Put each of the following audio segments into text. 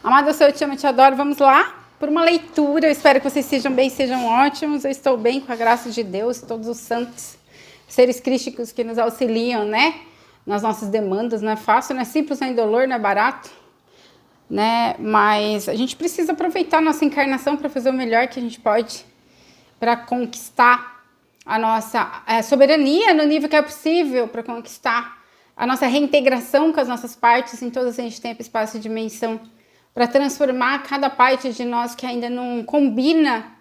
Amado, eu sou, eu te amo, eu te adoro. Vamos lá por uma leitura. Eu espero que vocês sejam bem, sejam ótimos. Eu estou bem com a graça de Deus, todos os santos, seres crísticos que nos auxiliam, né? Nas nossas demandas. Não é fácil, não é simples, não é indolor, não é barato, né? Mas a gente precisa aproveitar a nossa encarnação para fazer o melhor que a gente pode para conquistar a nossa soberania no nível que é possível, para conquistar a nossa reintegração com as nossas partes em todas as tempo, espaço e dimensão, para transformar cada parte de nós que ainda não combina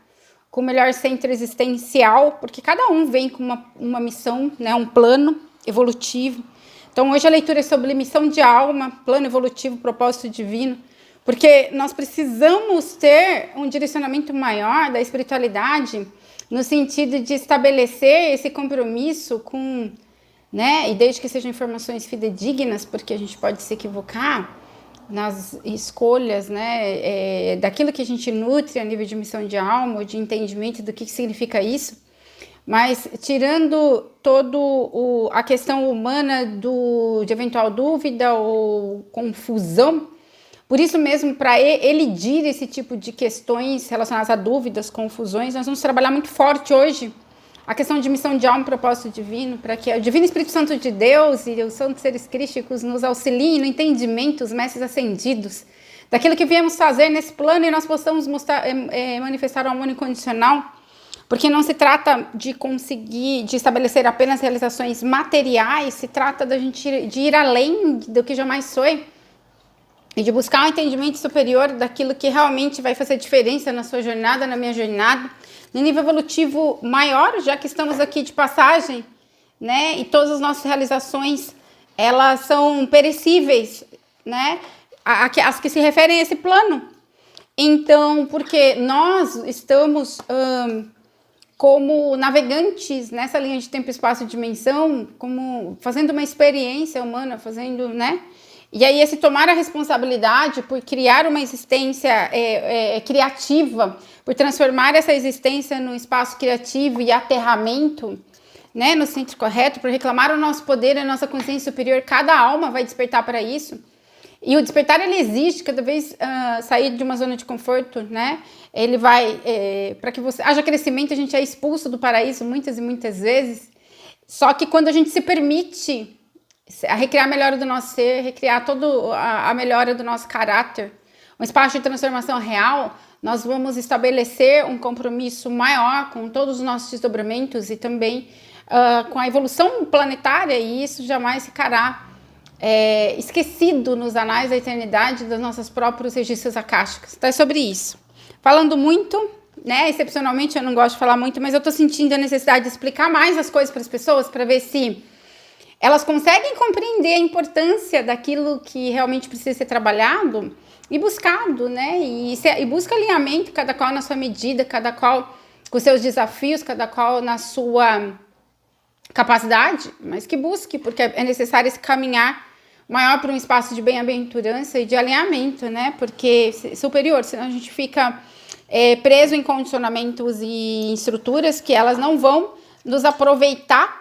com o melhor centro existencial, porque cada um vem com uma missão, né, um plano evolutivo. Então hoje a leitura é sobre missão de alma, plano evolutivo, propósito divino, porque nós precisamos ter um direcionamento maior da espiritualidade no sentido de estabelecer esse compromisso com, né, e desde que sejam informações fidedignas, porque a gente pode se equivocar nas escolhas, né, daquilo que a gente nutre a nível de missão de alma, ou de entendimento do que significa isso, mas tirando a questão humana de eventual dúvida ou confusão. Por isso mesmo, para elidir esse tipo de questões relacionadas a dúvidas, confusões, nós vamos trabalhar muito forte hoje a questão de missão de alma e propósito divino, para que o Divino Espírito Santo de Deus e os santos seres crísticos nos auxiliem no entendimento, os mestres ascendidos, daquilo que viemos fazer nesse plano e nós possamos manifestar o amor incondicional, porque não se trata de estabelecer apenas realizações materiais, se trata de ir além do que jamais foi, e de buscar um entendimento superior daquilo que realmente vai fazer diferença na sua jornada, na minha jornada, no nível evolutivo maior, já que estamos aqui de passagem, né? E todas as nossas realizações, elas são perecíveis, né? As que se referem a esse plano. Então, porque nós estamos como navegantes nessa linha de tempo, espaço e dimensão, como fazendo uma experiência humana, fazendo, né? E aí esse tomar a responsabilidade por criar uma existência criativa, por transformar essa existência num espaço criativo e aterramento, né, no centro correto, por reclamar o nosso poder, a nossa consciência superior, cada alma vai despertar para isso. E o despertar, ele existe, cada vez sair de uma zona de conforto, né, ele vai, para que você haja crescimento, a gente é expulso do paraíso muitas e muitas vezes, só que quando a gente se permite a recriar a melhora do nosso ser, recriar toda a melhora do nosso caráter, um espaço de transformação real, nós vamos estabelecer um compromisso maior com todos os nossos desdobramentos e também com a evolução planetária, e isso jamais ficará esquecido nos anais da eternidade dos nossos próprios registros acásticos. Então é sobre isso. Falando muito, né, excepcionalmente eu não gosto de falar muito, mas eu tô sentindo a necessidade de explicar mais as coisas para as pessoas, para ver se elas conseguem compreender a importância daquilo que realmente precisa ser trabalhado e buscado, né? E busca alinhamento, cada qual na sua medida, cada qual com seus desafios, cada qual na sua capacidade, mas que busque, porque é necessário esse caminhar maior para um espaço de bem-aventurança e de alinhamento, né? Porque superior, senão a gente fica preso em condicionamentos e estruturas que elas não vão nos aproveitar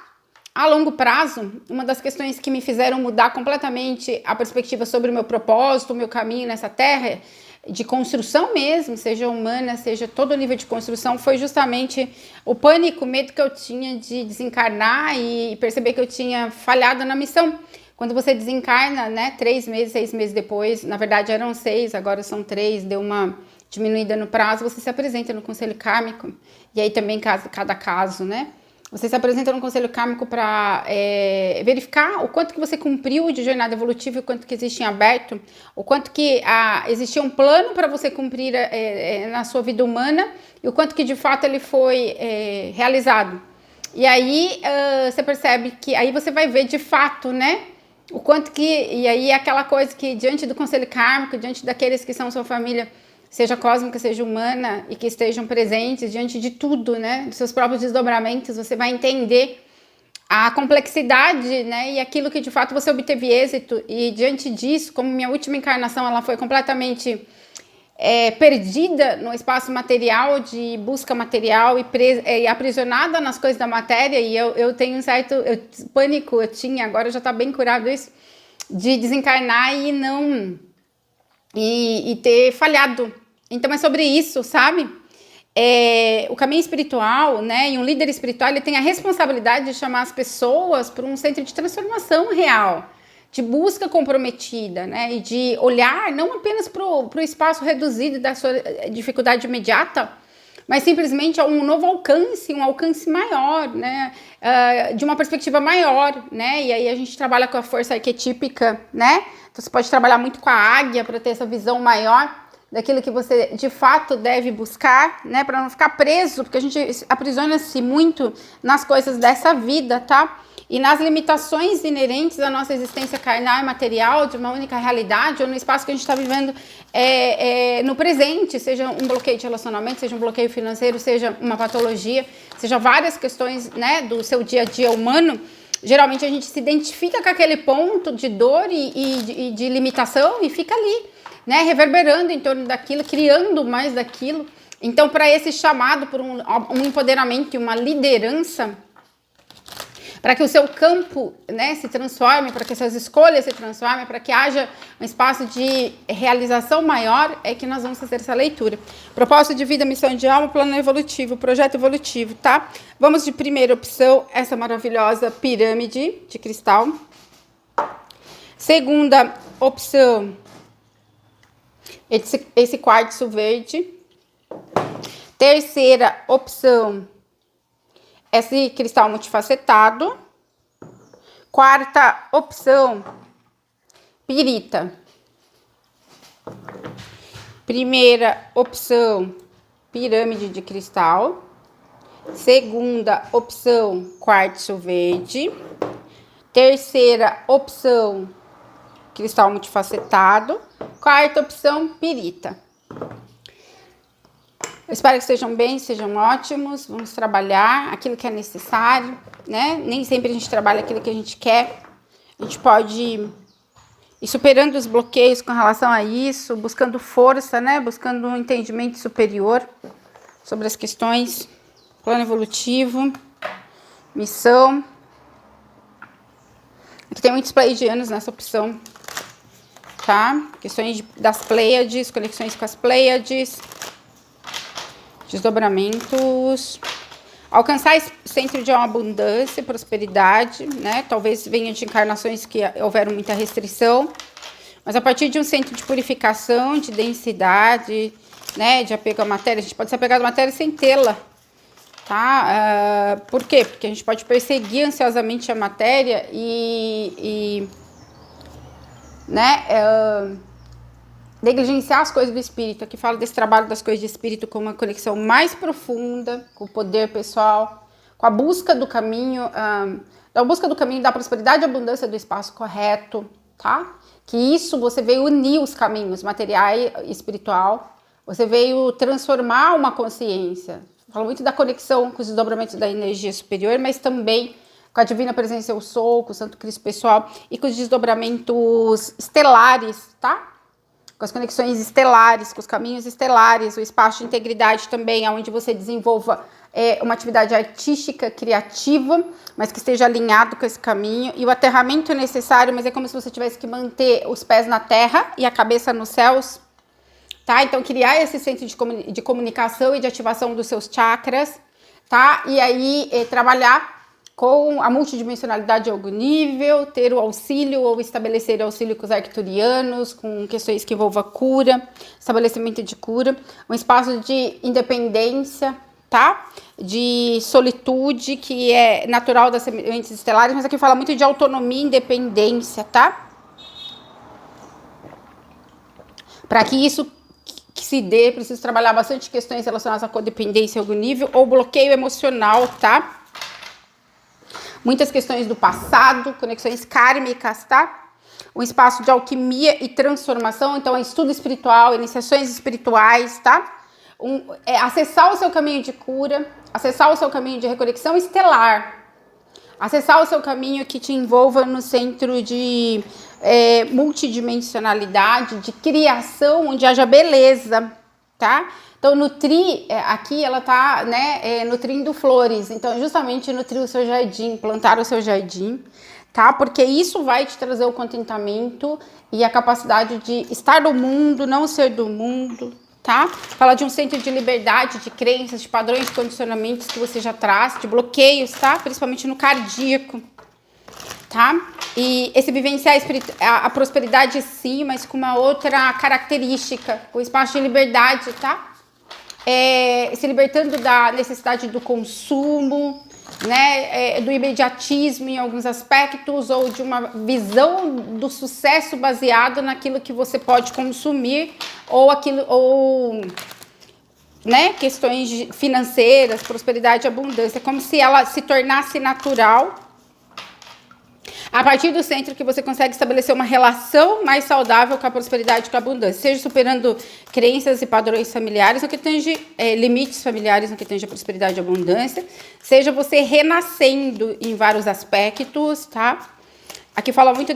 a longo prazo. Uma das questões que me fizeram mudar completamente a perspectiva sobre o meu propósito, o meu caminho nessa terra, de construção mesmo, seja humana, seja todo o nível de construção, foi justamente o pânico, o medo que eu tinha de desencarnar e perceber que eu tinha falhado na missão. Quando você desencarna, né, 3 meses, 6 meses depois, na verdade eram 6, agora são 3, deu uma diminuída no prazo, você se apresenta no conselho kármico, e aí também cada caso, né? Você se apresenta no conselho kármico para verificar o quanto que você cumpriu de jornada evolutiva, o quanto que existe em aberto, o quanto que existia um plano para você cumprir na sua vida humana e o quanto que de fato ele foi realizado. E aí você percebe que aí você vai ver de fato, né, o quanto que, e aí é aquela coisa que diante do conselho kármico, diante daqueles que são sua família, seja cósmica, seja humana, e que estejam presentes diante de tudo, né, dos seus próprios desdobramentos, você vai entender a complexidade, né, e aquilo que de fato você obteve êxito, e diante disso, como minha última encarnação, ela foi completamente perdida no espaço material, de busca material, e aprisionada nas coisas da matéria, e eu tenho um certo pânico, agora já tá bem curado isso, de desencarnar e não e ter falhado. Então é sobre isso, sabe? O caminho espiritual, né, e um líder espiritual, ele tem a responsabilidade de chamar as pessoas para um centro de transformação real, de busca comprometida, né, e de olhar não apenas para o espaço reduzido da sua dificuldade imediata, mas simplesmente a um novo alcance, um alcance maior, né, de uma perspectiva maior, né, e aí a gente trabalha com a força arquetípica, né, então você pode trabalhar muito com a águia para ter essa visão maior daquilo que você de fato deve buscar, né, para não ficar preso, porque a gente aprisiona-se muito nas coisas dessa vida, tá? E nas limitações inerentes à nossa existência carnal e material, de uma única realidade, ou no espaço que a gente está vivendo no presente, seja um bloqueio de relacionamento, seja um bloqueio financeiro, seja uma patologia, seja várias questões, né, do seu dia a dia humano. Geralmente a gente se identifica com aquele ponto de dor e de limitação e fica ali, né, reverberando em torno daquilo, criando mais daquilo. Então, para esse chamado por um empoderamento e uma liderança, para que o seu campo, né, se transforme, para que suas escolhas se transformem, para que haja um espaço de realização maior, é que nós vamos fazer essa leitura. Propósito de vida, missão de alma, plano evolutivo, projeto evolutivo, tá? Vamos de primeira opção, essa maravilhosa pirâmide de cristal. Segunda opção, esse quartzo verde. Terceira opção, esse cristal multifacetado. Quarta opção, pirita. Primeira opção, pirâmide de cristal. Segunda opção, quartzo verde. Terceira opção, cristal multifacetado. Quarta opção, pirita. Eu espero que estejam bem, sejam ótimos. Vamos trabalhar aquilo que é necessário, né? Nem sempre a gente trabalha aquilo que a gente quer. A gente pode ir superando os bloqueios com relação a isso, buscando força, né? Buscando um entendimento superior sobre as questões, plano evolutivo, missão. Aqui tem muitos pleiadianos nessa opção. Tá? Questões das Pleiades, conexões com as Pleiades, desdobramentos, alcançar esse centro de uma abundância, prosperidade, né? Talvez venha de encarnações que houveram muita restrição, mas a partir de um centro de purificação, de densidade, né? De apego à matéria, a gente pode se apegar à matéria sem tê-la, tá? Por quê? Porque a gente pode perseguir ansiosamente a matéria né, negligenciar as coisas do espírito. Aqui fala desse trabalho das coisas de espírito com uma conexão mais profunda com o poder pessoal, com a busca do caminho, da prosperidade e abundância do espaço correto, tá? Que isso você veio unir os caminhos material e espiritual, você veio transformar uma consciência. Fala muito da conexão com os desdobramentos da energia superior, mas também com a Divina Presença Eu Sou, com o Santo Cristo Pessoal e com os desdobramentos estelares, tá? Com as conexões estelares, com os caminhos estelares, o espaço de integridade também, onde você desenvolva uma atividade artística, criativa, mas que esteja alinhado com esse caminho. E o aterramento é necessário, mas é como se você tivesse que manter os pés na terra e a cabeça nos céus, tá? Então, criar esse centro de comunicação e de ativação dos seus chakras, tá? E aí, trabalhar com a multidimensionalidade de algum nível, ter o auxílio ou estabelecer auxílio com os arcturianos, com questões que envolvam cura, estabelecimento de cura, um espaço de independência, tá? De solitude, que é natural das sementes estelares, mas aqui fala muito de autonomia e independência, tá? Para que isso que se dê, preciso trabalhar bastante questões relacionadas à codependência em algum nível, ou bloqueio emocional, tá? Muitas questões do passado, conexões kármicas, tá? Um espaço de alquimia e transformação, então é estudo espiritual, iniciações espirituais, tá? Acessar o seu caminho de cura, acessar o seu caminho de reconexão estelar, acessar o seu caminho que te envolva no centro de multidimensionalidade, de criação, onde haja beleza, tá? Então, nutrir, aqui ela tá, né, nutrindo flores. Então, justamente nutrir o seu jardim, plantar o seu jardim, tá? Porque isso vai te trazer o contentamento e a capacidade de estar no mundo, não ser do mundo, tá? Fala de um centro de liberdade, de crenças, de padrões, de condicionamentos que você já traz, de bloqueios, tá? Principalmente no cardíaco, tá? E esse vivenciar a prosperidade sim, mas com uma outra característica, o espaço de liberdade, tá? Se libertando da necessidade do consumo, né, do imediatismo em alguns aspectos, ou de uma visão do sucesso baseado naquilo que você pode consumir, ou né, questões financeiras, prosperidade e abundância, como se ela se tornasse natural. A partir do centro que você consegue estabelecer uma relação mais saudável com a prosperidade e com a abundância, seja superando crenças e padrões familiares no que tange limites familiares no que tange a prosperidade e a abundância, seja você renascendo em vários aspectos, tá? Aqui fala muito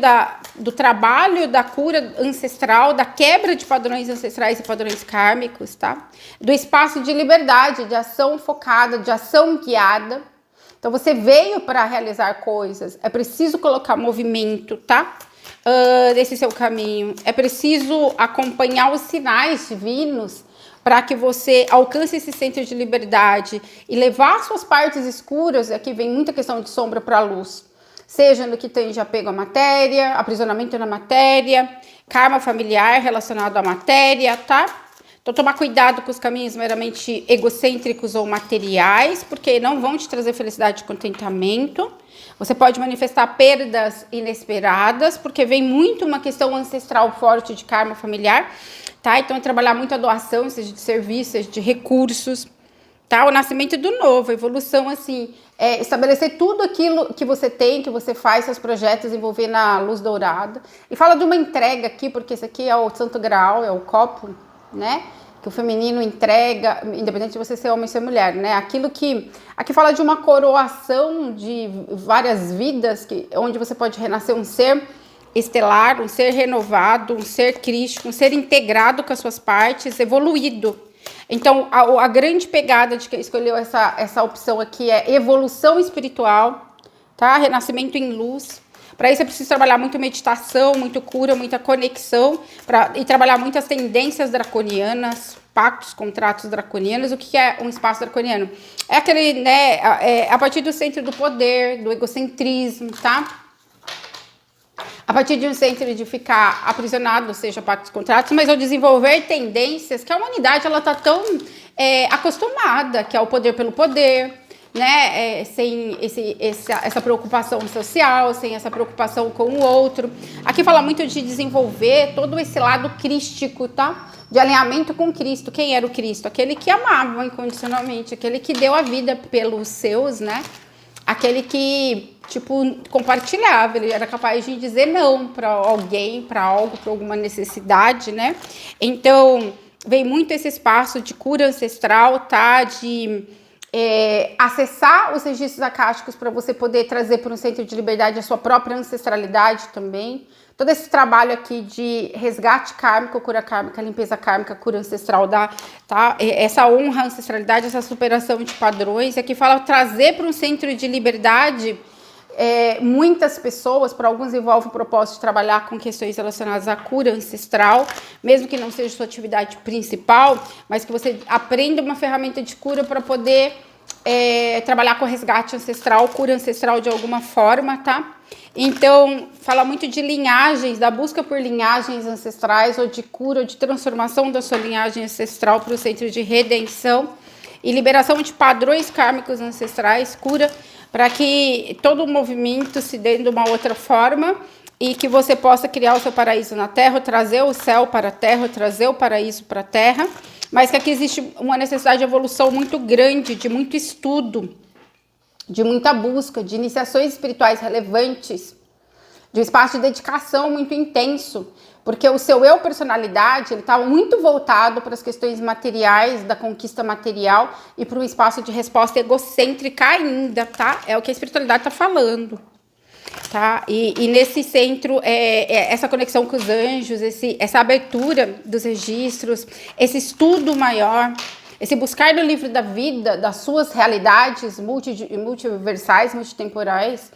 do trabalho, da cura ancestral, da quebra de padrões ancestrais e padrões kármicos, tá? Do espaço de liberdade, de ação focada, de ação guiada. Então, você veio para realizar coisas, é preciso colocar movimento, tá? Nesse seu caminho. É preciso acompanhar os sinais divinos para que você alcance esse centro de liberdade e levar suas partes escuras. Aqui vem muita questão de sombra para a luz. Seja no que tem de apego à matéria, aprisionamento na matéria, karma familiar relacionado à matéria, tá? Então, tomar cuidado com os caminhos meramente egocêntricos ou materiais, porque não vão te trazer felicidade e contentamento. Você pode manifestar perdas inesperadas, porque vem muito uma questão ancestral forte de karma familiar, tá? Então, é trabalhar muito a doação, seja de serviços, seja de recursos, tá? O nascimento do novo, a evolução, assim, estabelecer tudo aquilo que você tem, que você faz, seus projetos, envolver na luz dourada. E fala de uma entrega aqui, porque esse aqui é o Santo Graal, é o copo, né? Que o feminino entrega, independente de você ser homem ou ser mulher, né? Aquilo que... Aqui fala de uma coroação de várias vidas, onde você pode renascer um ser estelar, um ser renovado, um ser crístico, um ser integrado com as suas partes, evoluído. Então, a grande pegada de quem escolheu essa opção aqui é evolução espiritual, tá? Renascimento em luz. Para isso é preciso trabalhar muito meditação, muito cura, muita conexão, e trabalhar muitas tendências draconianas, pactos, contratos draconianos. O que é um espaço draconiano? É aquele, né, a partir do centro do poder, do egocentrismo, tá? A partir de um centro de ficar aprisionado, ou seja, pactos, contratos, mas ao desenvolver tendências que a humanidade ela tá tão acostumada, que é o poder pelo poder, né, sem essa preocupação social, sem essa preocupação com o outro. Aqui fala muito de desenvolver todo esse lado crístico, tá? De alinhamento com Cristo. Quem era o Cristo? Aquele que amava incondicionalmente, aquele que deu a vida pelos seus, né? Aquele que, tipo, compartilhava, ele era capaz de dizer não para alguém, para algo, para alguma necessidade, né? Então, vem muito esse espaço de cura ancestral, tá? De acessar os registros acásticos para você poder trazer para um centro de liberdade a sua própria ancestralidade também. Todo esse trabalho aqui de resgate kármico, cura kármica, limpeza kármica, cura ancestral, tá? Essa honra à ancestralidade, essa superação de padrões. Aqui fala trazer para um centro de liberdade muitas pessoas. Para alguns envolve o propósito de trabalhar com questões relacionadas à cura ancestral, mesmo que não seja sua atividade principal, mas que você aprenda uma ferramenta de cura para poder trabalhar com resgate ancestral, cura ancestral de alguma forma, tá? Então, fala muito de linhagens, da busca por linhagens ancestrais, ou de cura, ou de transformação da sua linhagem ancestral para o centro de redenção e liberação de padrões kármicos ancestrais, cura, para que todo o movimento se dê de uma outra forma e que você possa criar o seu paraíso na Terra, trazer o céu para a Terra, trazer o paraíso para a Terra, mas que aqui existe uma necessidade de evolução muito grande, de muito estudo, de muita busca, de iniciações espirituais relevantes, de um espaço de dedicação muito intenso, porque o seu eu personalidade, ele está muito voltado para as questões materiais, da conquista material e para um espaço de resposta egocêntrica ainda, tá? É o que a espiritualidade está falando, tá? E nesse centro, essa conexão com os anjos, essa abertura dos registros, esse estudo maior, esse buscar no livro da vida, das suas realidades multiversais, multitemporais,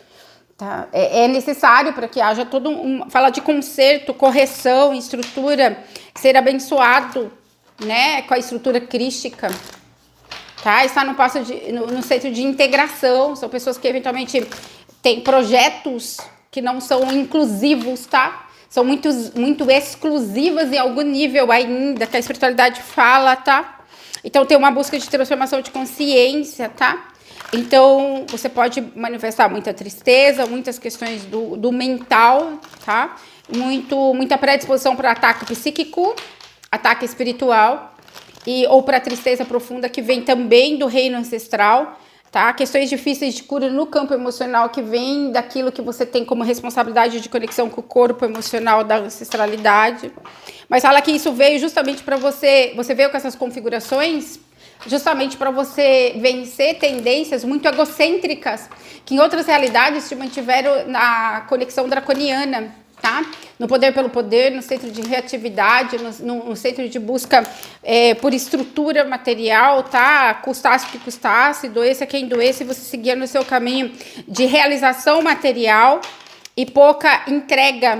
tá? É necessário para que haja todo fala de conserto, correção, estrutura, ser abençoado, né, com a estrutura crística, tá? Está no centro de integração, são pessoas que eventualmente têm projetos que não são inclusivos, tá? São muito exclusivas em algum nível ainda, que a espiritualidade fala, tá? Então tem uma busca de transformação de consciência, tá? Então, você pode manifestar muita tristeza, muitas questões do mental, tá? Muita predisposição para ataque psíquico, ataque espiritual, ou para tristeza profunda que vem também do reino ancestral, tá? Questões difíceis de cura no campo emocional que vem daquilo que você tem como responsabilidade de conexão com o corpo emocional da ancestralidade. Mas fala que isso veio justamente para você veio com essas configurações justamente para você vencer tendências muito egocêntricas que em outras realidades te mantiveram na conexão draconiana, tá? No poder pelo poder, no centro de reatividade, no centro de busca por estrutura material, tá? Custasse o que custasse, doesse a quem doesse, você seguia no seu caminho de realização material e pouca entrega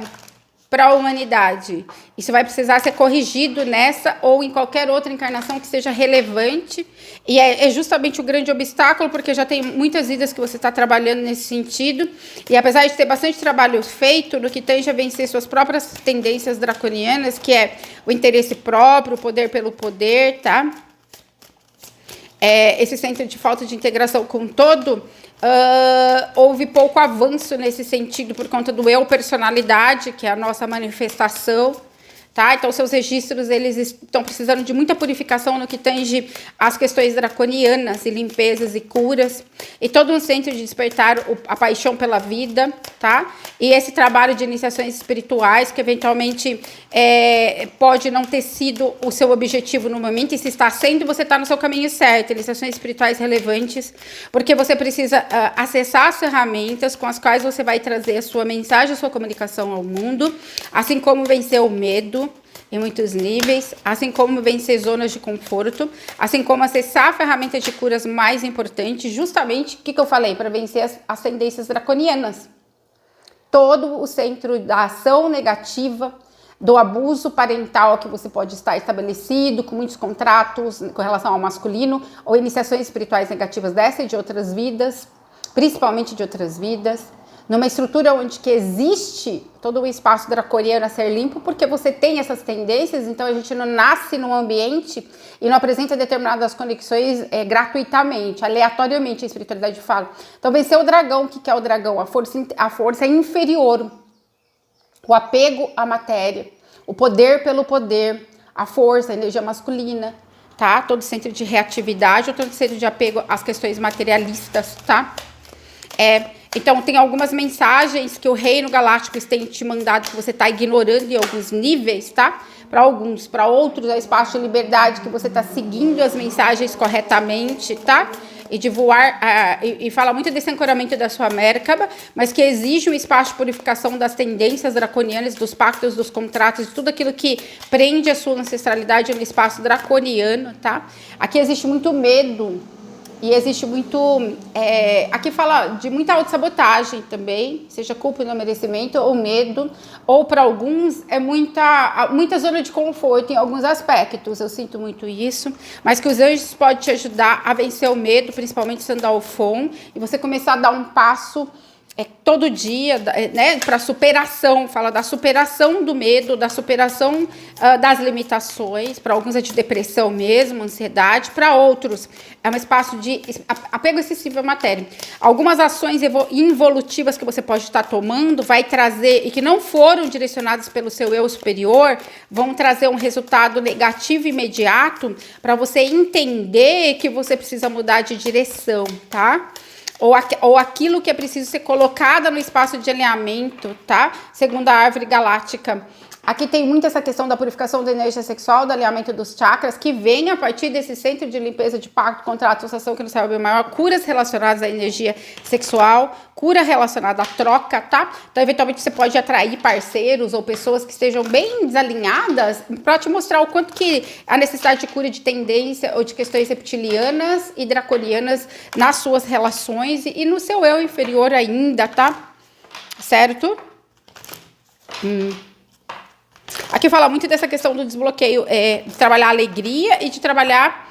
para a humanidade. Isso vai precisar ser corrigido nessa ou em qualquer outra encarnação que seja relevante. E é justamente o grande obstáculo, porque já tem muitas vidas que você está trabalhando nesse sentido. E apesar de ter bastante trabalho feito no que tange a vencer suas próprias tendências draconianas, que é o interesse próprio, o poder pelo poder, tá? Esse centro de falta de integração com o todo, houve pouco avanço nesse sentido por conta do eu personalidade, que é a nossa manifestação, tá? Então, seus registros, eles estão precisando de muita purificação no que tange as questões draconianas e limpezas e curas. E todo um centro de despertar a paixão pela vida, tá? E esse trabalho de iniciações espirituais, que eventualmente pode não ter sido o seu objetivo no momento, e se está sendo, você está no seu caminho certo. Iniciações espirituais relevantes, porque você precisa acessar as ferramentas com as quais você vai trazer a sua mensagem, a sua comunicação ao mundo, assim como vencer o medo, em muitos níveis, assim como vencer zonas de conforto, assim como acessar a ferramenta de curas mais importante, justamente, o que eu falei, para vencer as tendências draconianas. Todo o centro da ação negativa, do abuso parental que você pode estar estabelecido, com muitos contratos com relação ao masculino, ou iniciações espirituais negativas dessa e de outras vidas, principalmente de outras vidas, numa estrutura onde que existe todo o espaço draconiano a ser limpo, porque você tem essas tendências, então a gente não nasce num ambiente e não apresenta determinadas conexões gratuitamente, aleatoriamente, a espiritualidade fala. Então vencer o dragão, o que é o dragão? A força inferior, o apego à matéria, o poder pelo poder, a força, a energia masculina, tá? Todo centro de reatividade, ou todo centro de apego às questões materialistas, tá? Então, tem algumas mensagens que o Reino Galáctico tem te mandado que você está ignorando em alguns níveis, tá? Para alguns, para outros, é espaço de liberdade que você está seguindo as mensagens corretamente, tá? E de voar, e fala muito desse ancoramento da sua Merkaba, mas que exige um espaço de purificação das tendências draconianas, dos pactos, dos contratos, de tudo aquilo que prende a sua ancestralidade no espaço draconiano, tá? Aqui existe muito medo. E existe muito... aqui fala de muita autossabotagem também, seja culpa, não merecimento, ou medo, ou para alguns é muita zona de conforto em alguns aspectos, eu sinto muito isso, mas que os anjos podem te ajudar a vencer o medo, principalmente Sandalfon, e você começar a dar um passo todo dia, né, para superação, fala da superação do medo, da superação das limitações, para alguns é de depressão mesmo, ansiedade, para outros é um espaço de apego excessivo à matéria. Algumas ações involutivas que você pode estar tomando vai trazer, e que não foram direcionadas pelo seu eu superior, vão trazer um resultado negativo imediato para você entender que você precisa mudar de direção, tá? Ou aquilo que é preciso ser colocado no espaço de alinhamento, tá? Segundo a árvore galáctica. Aqui tem muito essa questão da purificação da energia sexual, do alinhamento dos chakras, que vem a partir desse centro de limpeza de pacto, contrato, associação, que não sabe o maior, curas relacionadas à energia sexual, cura relacionada à troca, tá? Então, eventualmente, você pode atrair parceiros ou pessoas que estejam bem desalinhadas para te mostrar o quanto que a necessidade de cura de tendência ou de questões reptilianas e draconianas nas suas relações e no seu eu inferior ainda, tá? certo? Aqui fala muito dessa questão do desbloqueio, de trabalhar a alegria e de trabalhar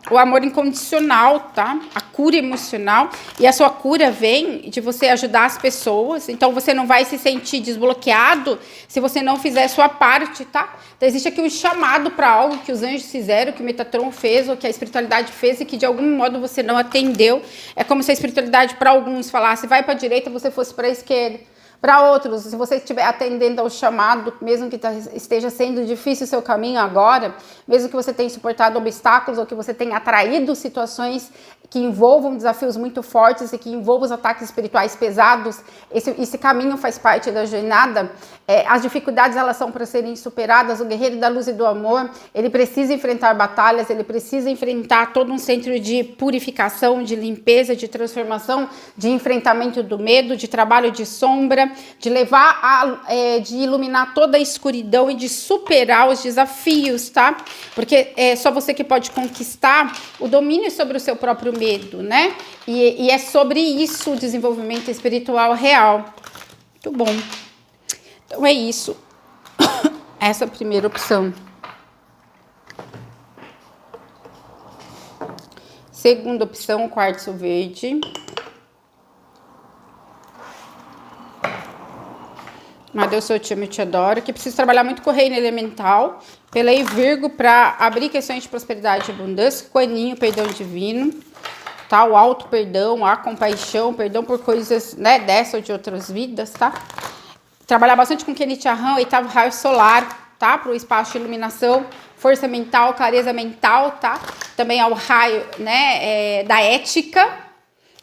o amor incondicional, tá? A cura emocional. E a sua cura vem de você ajudar as pessoas. Então, você não vai se sentir desbloqueado se você não fizer a sua parte, tá? Então, existe aqui um chamado para algo que os anjos fizeram, que o Metatron fez, ou que a espiritualidade fez, e que de algum modo você não atendeu. É como se a espiritualidade, para alguns, falasse, vai para a direita, você fosse para a esquerda. Para outros, se você estiver atendendo ao chamado, mesmo que esteja sendo difícil o seu caminho agora, mesmo que você tenha suportado obstáculos ou que você tenha atraído situações que envolvam desafios muito fortes e que envolvam os ataques espirituais pesados, esse caminho faz parte da jornada. As dificuldades, elas são para serem superadas. O guerreiro da luz e do amor, ele precisa enfrentar batalhas, ele precisa enfrentar todo um centro de purificação, de limpeza, de transformação, de enfrentamento do medo, de trabalho de sombra, de levar de iluminar toda a escuridão e de superar os desafios, tá? Porque é só você que pode conquistar o domínio sobre o seu próprio medo, né? E é sobre isso o desenvolvimento espiritual real. Muito bom. Então é isso. Essa é a primeira opção. Segunda opção, quartzo verde. Mas Deus, eu te amo e te adoro. Que preciso trabalhar muito com o reino elemental. Pelei Virgo para abrir questões de prosperidade e abundância. Coelhinho, perdão divino. Tá? O auto perdão, a compaixão, perdão por coisas, né, dessa ou de outras vidas, tá? Trabalhar bastante com Kenit Aham, oitavo raio solar, tá? Para o espaço de iluminação, força mental, clareza mental, tá? Também ao raio, né, da ética,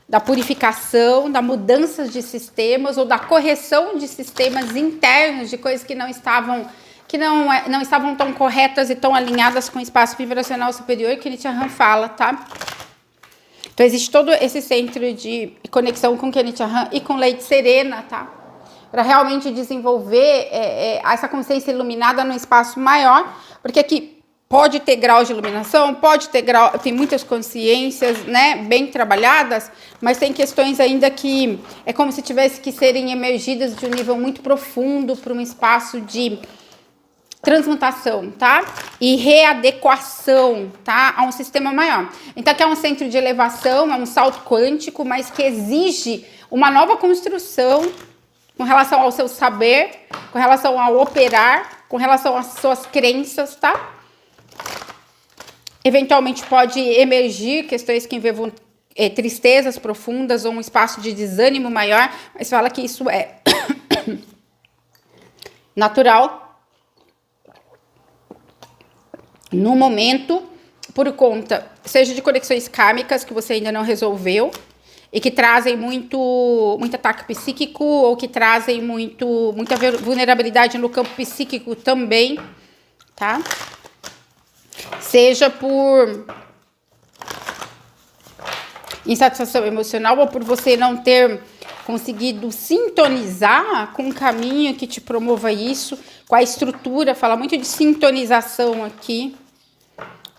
da purificação, da mudança de sistemas ou da correção de sistemas internos, de coisas que não estavam tão corretas e tão alinhadas com o espaço vibracional superior que Kenit Aham fala, tá? Então, existe todo esse centro de conexão com Kenit Aham e com Lei de Serena, tá? Para realmente desenvolver essa consciência iluminada num espaço maior, porque aqui pode ter grau de iluminação, tem muitas consciências, né, bem trabalhadas, mas tem questões ainda que é como se tivesse que serem emergidas de um nível muito profundo para um espaço de transmutação, tá? E readequação, tá? A um sistema maior. Então, aqui é um centro de elevação, é um salto quântico, mas que exige uma nova construção com relação ao seu saber, com relação ao operar, com relação às suas crenças, tá? Eventualmente pode emergir questões que envolvam tristezas profundas ou um espaço de desânimo maior, mas fala que isso é natural no momento, por conta, seja de conexões kármicas que você ainda não resolveu e que trazem muito ataque psíquico ou que trazem muita vulnerabilidade no campo psíquico também, tá? Seja por insatisfação emocional ou por você não ter conseguido sintonizar com um caminho que te promova isso, com a estrutura, fala muito de sintonização aqui,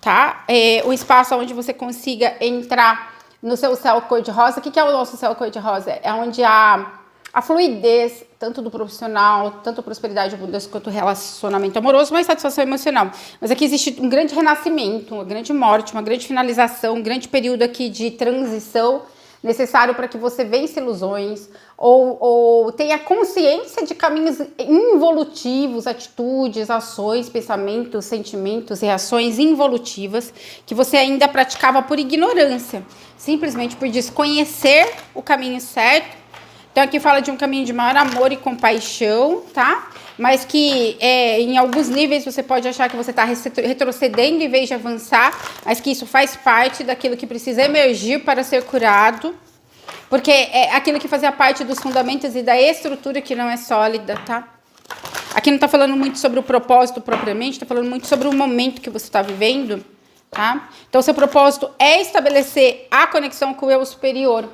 tá? O espaço onde você consiga entrar no seu céu cor-de-rosa. O que é o nosso céu cor-de-rosa? É onde há a fluidez, tanto do profissional, tanto a prosperidade, abundância, quanto o relacionamento amoroso, mas satisfação emocional. Mas aqui existe um grande renascimento, uma grande morte, uma grande finalização, um grande período aqui de transição, necessário para que você vença ilusões ou tenha consciência de caminhos involutivos, atitudes, ações, pensamentos, sentimentos, reações involutivas que você ainda praticava por ignorância, simplesmente por desconhecer o caminho certo. Então aqui fala de um caminho de maior amor e compaixão, tá? Mas que em alguns níveis você pode achar que você está retrocedendo em vez de avançar, mas que isso faz parte daquilo que precisa emergir para ser curado, porque é aquilo que fazia parte dos fundamentos e da estrutura que não é sólida, tá? Aqui não está falando muito sobre o propósito propriamente, está falando muito sobre o momento que você está vivendo, tá? Então, seu propósito é estabelecer a conexão com o eu superior,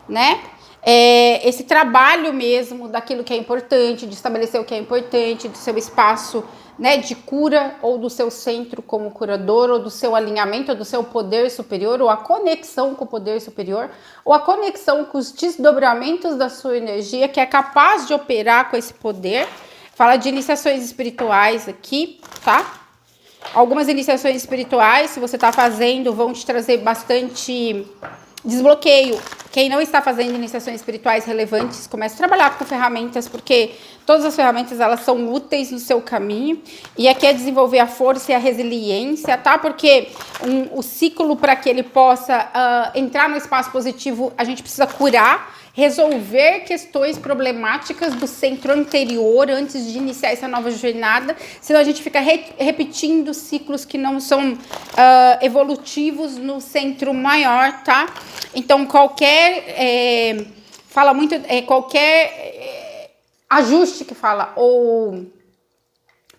né? Esse trabalho mesmo daquilo que é importante, de estabelecer o que é importante, do seu espaço né, de cura, ou do seu centro como curador, ou do seu alinhamento, ou do seu poder superior, ou a conexão com o poder superior, ou a conexão com os desdobramentos da sua energia, que é capaz de operar com esse poder. Fala de iniciações espirituais aqui, tá? Algumas iniciações espirituais, se você está fazendo, vão te trazer bastante desbloqueio. Quem não está fazendo iniciações espirituais relevantes, comece a trabalhar com ferramentas, porque todas as ferramentas, elas são úteis no seu caminho. E aqui é desenvolver a força e a resiliência, tá? Porque o ciclo, para que ele possa entrar no espaço positivo, a gente precisa curar, resolver questões problemáticas do centro anterior antes de iniciar essa nova jornada, senão a gente fica repetindo ciclos que não são evolutivos no centro maior, tá? Então, qualquer ajuste que fala, ou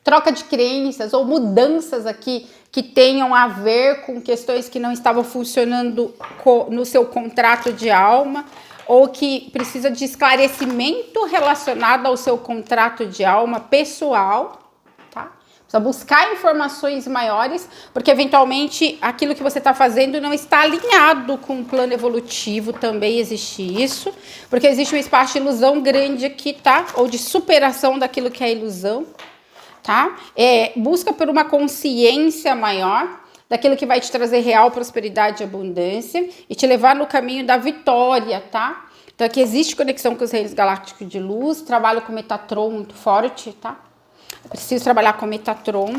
troca de crenças, ou mudanças aqui que tenham a ver com questões que não estavam funcionando no seu contrato de alma, ou que precisa de esclarecimento relacionado ao seu contrato de alma pessoal, tá? Precisa buscar informações maiores, porque eventualmente aquilo que você está fazendo não está alinhado com o plano evolutivo, também existe isso, porque existe um espaço de ilusão grande aqui, tá? Ou de superação daquilo que é ilusão, tá? Busca por uma consciência maior, daquilo que vai te trazer real prosperidade e abundância e te levar no caminho da vitória, tá? Então aqui existe conexão com os reinos galácticos de luz, trabalho com Metatron muito forte, tá? Eu preciso trabalhar com Metatron,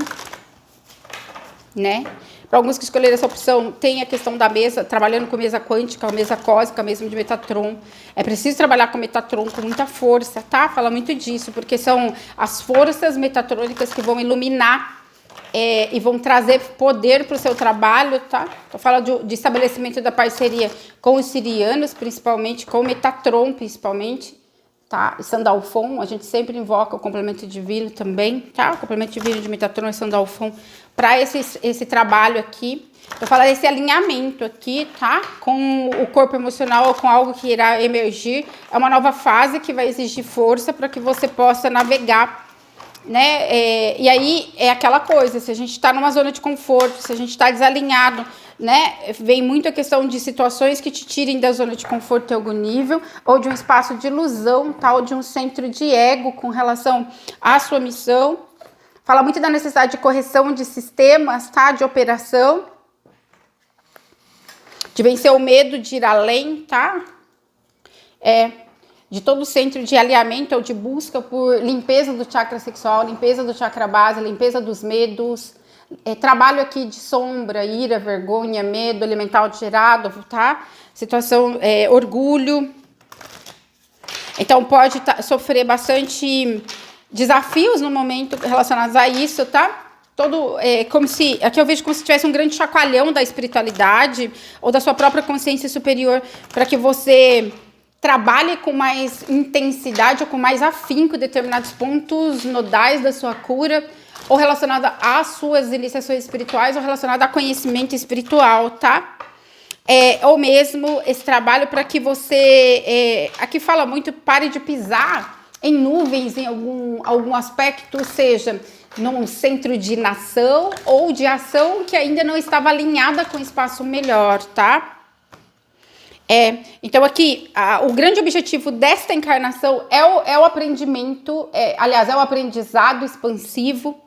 né? Para alguns que escolheram essa opção, tem a questão da mesa, trabalhando com mesa quântica, mesa cósmica, mesmo de Metatron. É preciso trabalhar com Metatron com muita força, tá? Fala muito disso, porque são as forças metatrônicas que vão iluminar e vão trazer poder para o seu trabalho, tá? Eu falo de estabelecimento da parceria com os sirianos, principalmente, com o Metatron, principalmente, tá? E Sandalphon, a gente sempre invoca o complemento divino também, tá? O complemento divino de Metatron e Sandalphon para esse trabalho aqui. Eu falo desse alinhamento aqui, tá? Com o corpo emocional, com algo que irá emergir. É uma nova fase que vai exigir força para que você possa navegar, né? E aí é aquela coisa, se a gente está numa zona de conforto, se a gente está desalinhado, né? Vem muito a questão de situações que te tirem da zona de conforto em algum nível, ou de um espaço de ilusão, tal, de um centro de ego com relação à sua missão. Fala muito da necessidade de correção de sistemas, tá? De operação, de vencer o medo de ir além, tá? De todo o centro de alinhamento ou de busca por limpeza do chakra sexual, limpeza do chakra base, limpeza dos medos, trabalho aqui de sombra, ira, vergonha, medo, elemental gerado, tá? Situação, orgulho. Então pode sofrer bastante desafios no momento relacionados a isso, tá? Aqui eu vejo como se tivesse um grande chacoalhão da espiritualidade ou da sua própria consciência superior, para que você trabalhe com mais intensidade ou com mais afinco determinados pontos nodais da sua cura, ou relacionada às suas iniciações espirituais, ou relacionada a conhecimento espiritual, tá? Ou mesmo esse trabalho para que você, aqui fala muito, pare de pisar em nuvens em algum aspecto, seja num centro de inação ou de ação que ainda não estava alinhada com o espaço melhor, tá? Então aqui, o grande objetivo desta encarnação é o aprendimento, aliás, é o aprendizado expansivo,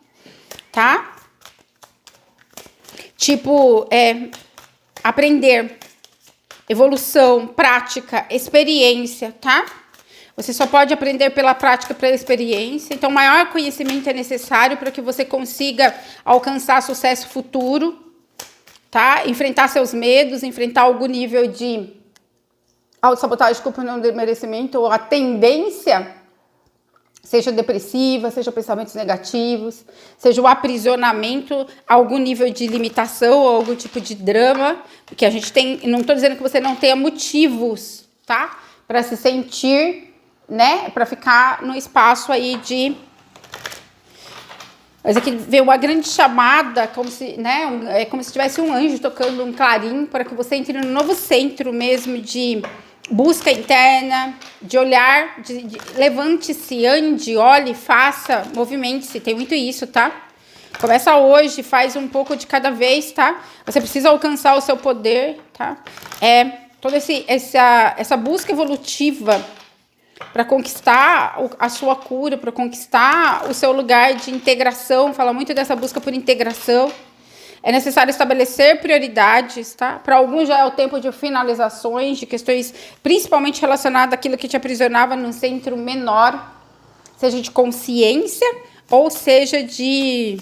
tá? Tipo, aprender, evolução, prática, experiência, tá? Você só pode aprender pela prática, pela experiência. Então, maior conhecimento é necessário para que você consiga alcançar sucesso futuro, tá? Enfrentar seus medos, enfrentar algum nível de autossabotagem, culpa, não merecimento, ou a tendência, seja depressiva, seja pensamentos negativos, seja o aprisionamento, algum nível de limitação ou algum tipo de drama, que a gente tem. Não estou dizendo que você não tenha motivos, tá? Para se sentir, né? Para ficar no espaço aí de. Mas aqui vê uma grande chamada, como se, né? É como se tivesse um anjo tocando um clarim para que você entre no novo centro mesmo de busca interna, de olhar, levante-se, ande, olhe, faça, movimente-se, tem muito isso, tá? Começa hoje, faz um pouco de cada vez, tá? Você precisa alcançar o seu poder, tá? Toda essa busca evolutiva para conquistar a sua cura, para conquistar o seu lugar de integração, fala muito dessa busca por integração. É necessário estabelecer prioridades, tá? Para alguns já é o tempo de finalizações, de questões principalmente relacionadas àquilo que te aprisionava num centro menor, seja de consciência ou seja de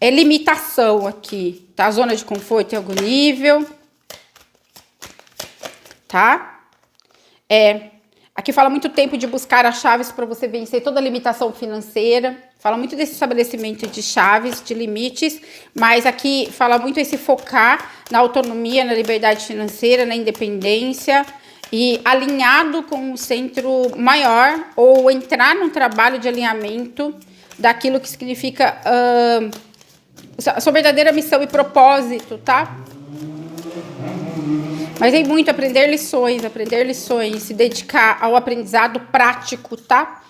limitação aqui, tá? Zona de conforto em algum nível, tá? Aqui fala muito tempo de buscar as chaves para você vencer toda a limitação financeira. Fala muito desse estabelecimento de chaves, de limites, mas aqui fala muito esse focar na autonomia, na liberdade financeira, na independência e alinhado com um centro maior ou entrar num trabalho de alinhamento daquilo que significa a sua verdadeira missão e propósito, tá? Mas tem muito aprender lições, se dedicar ao aprendizado prático, tá?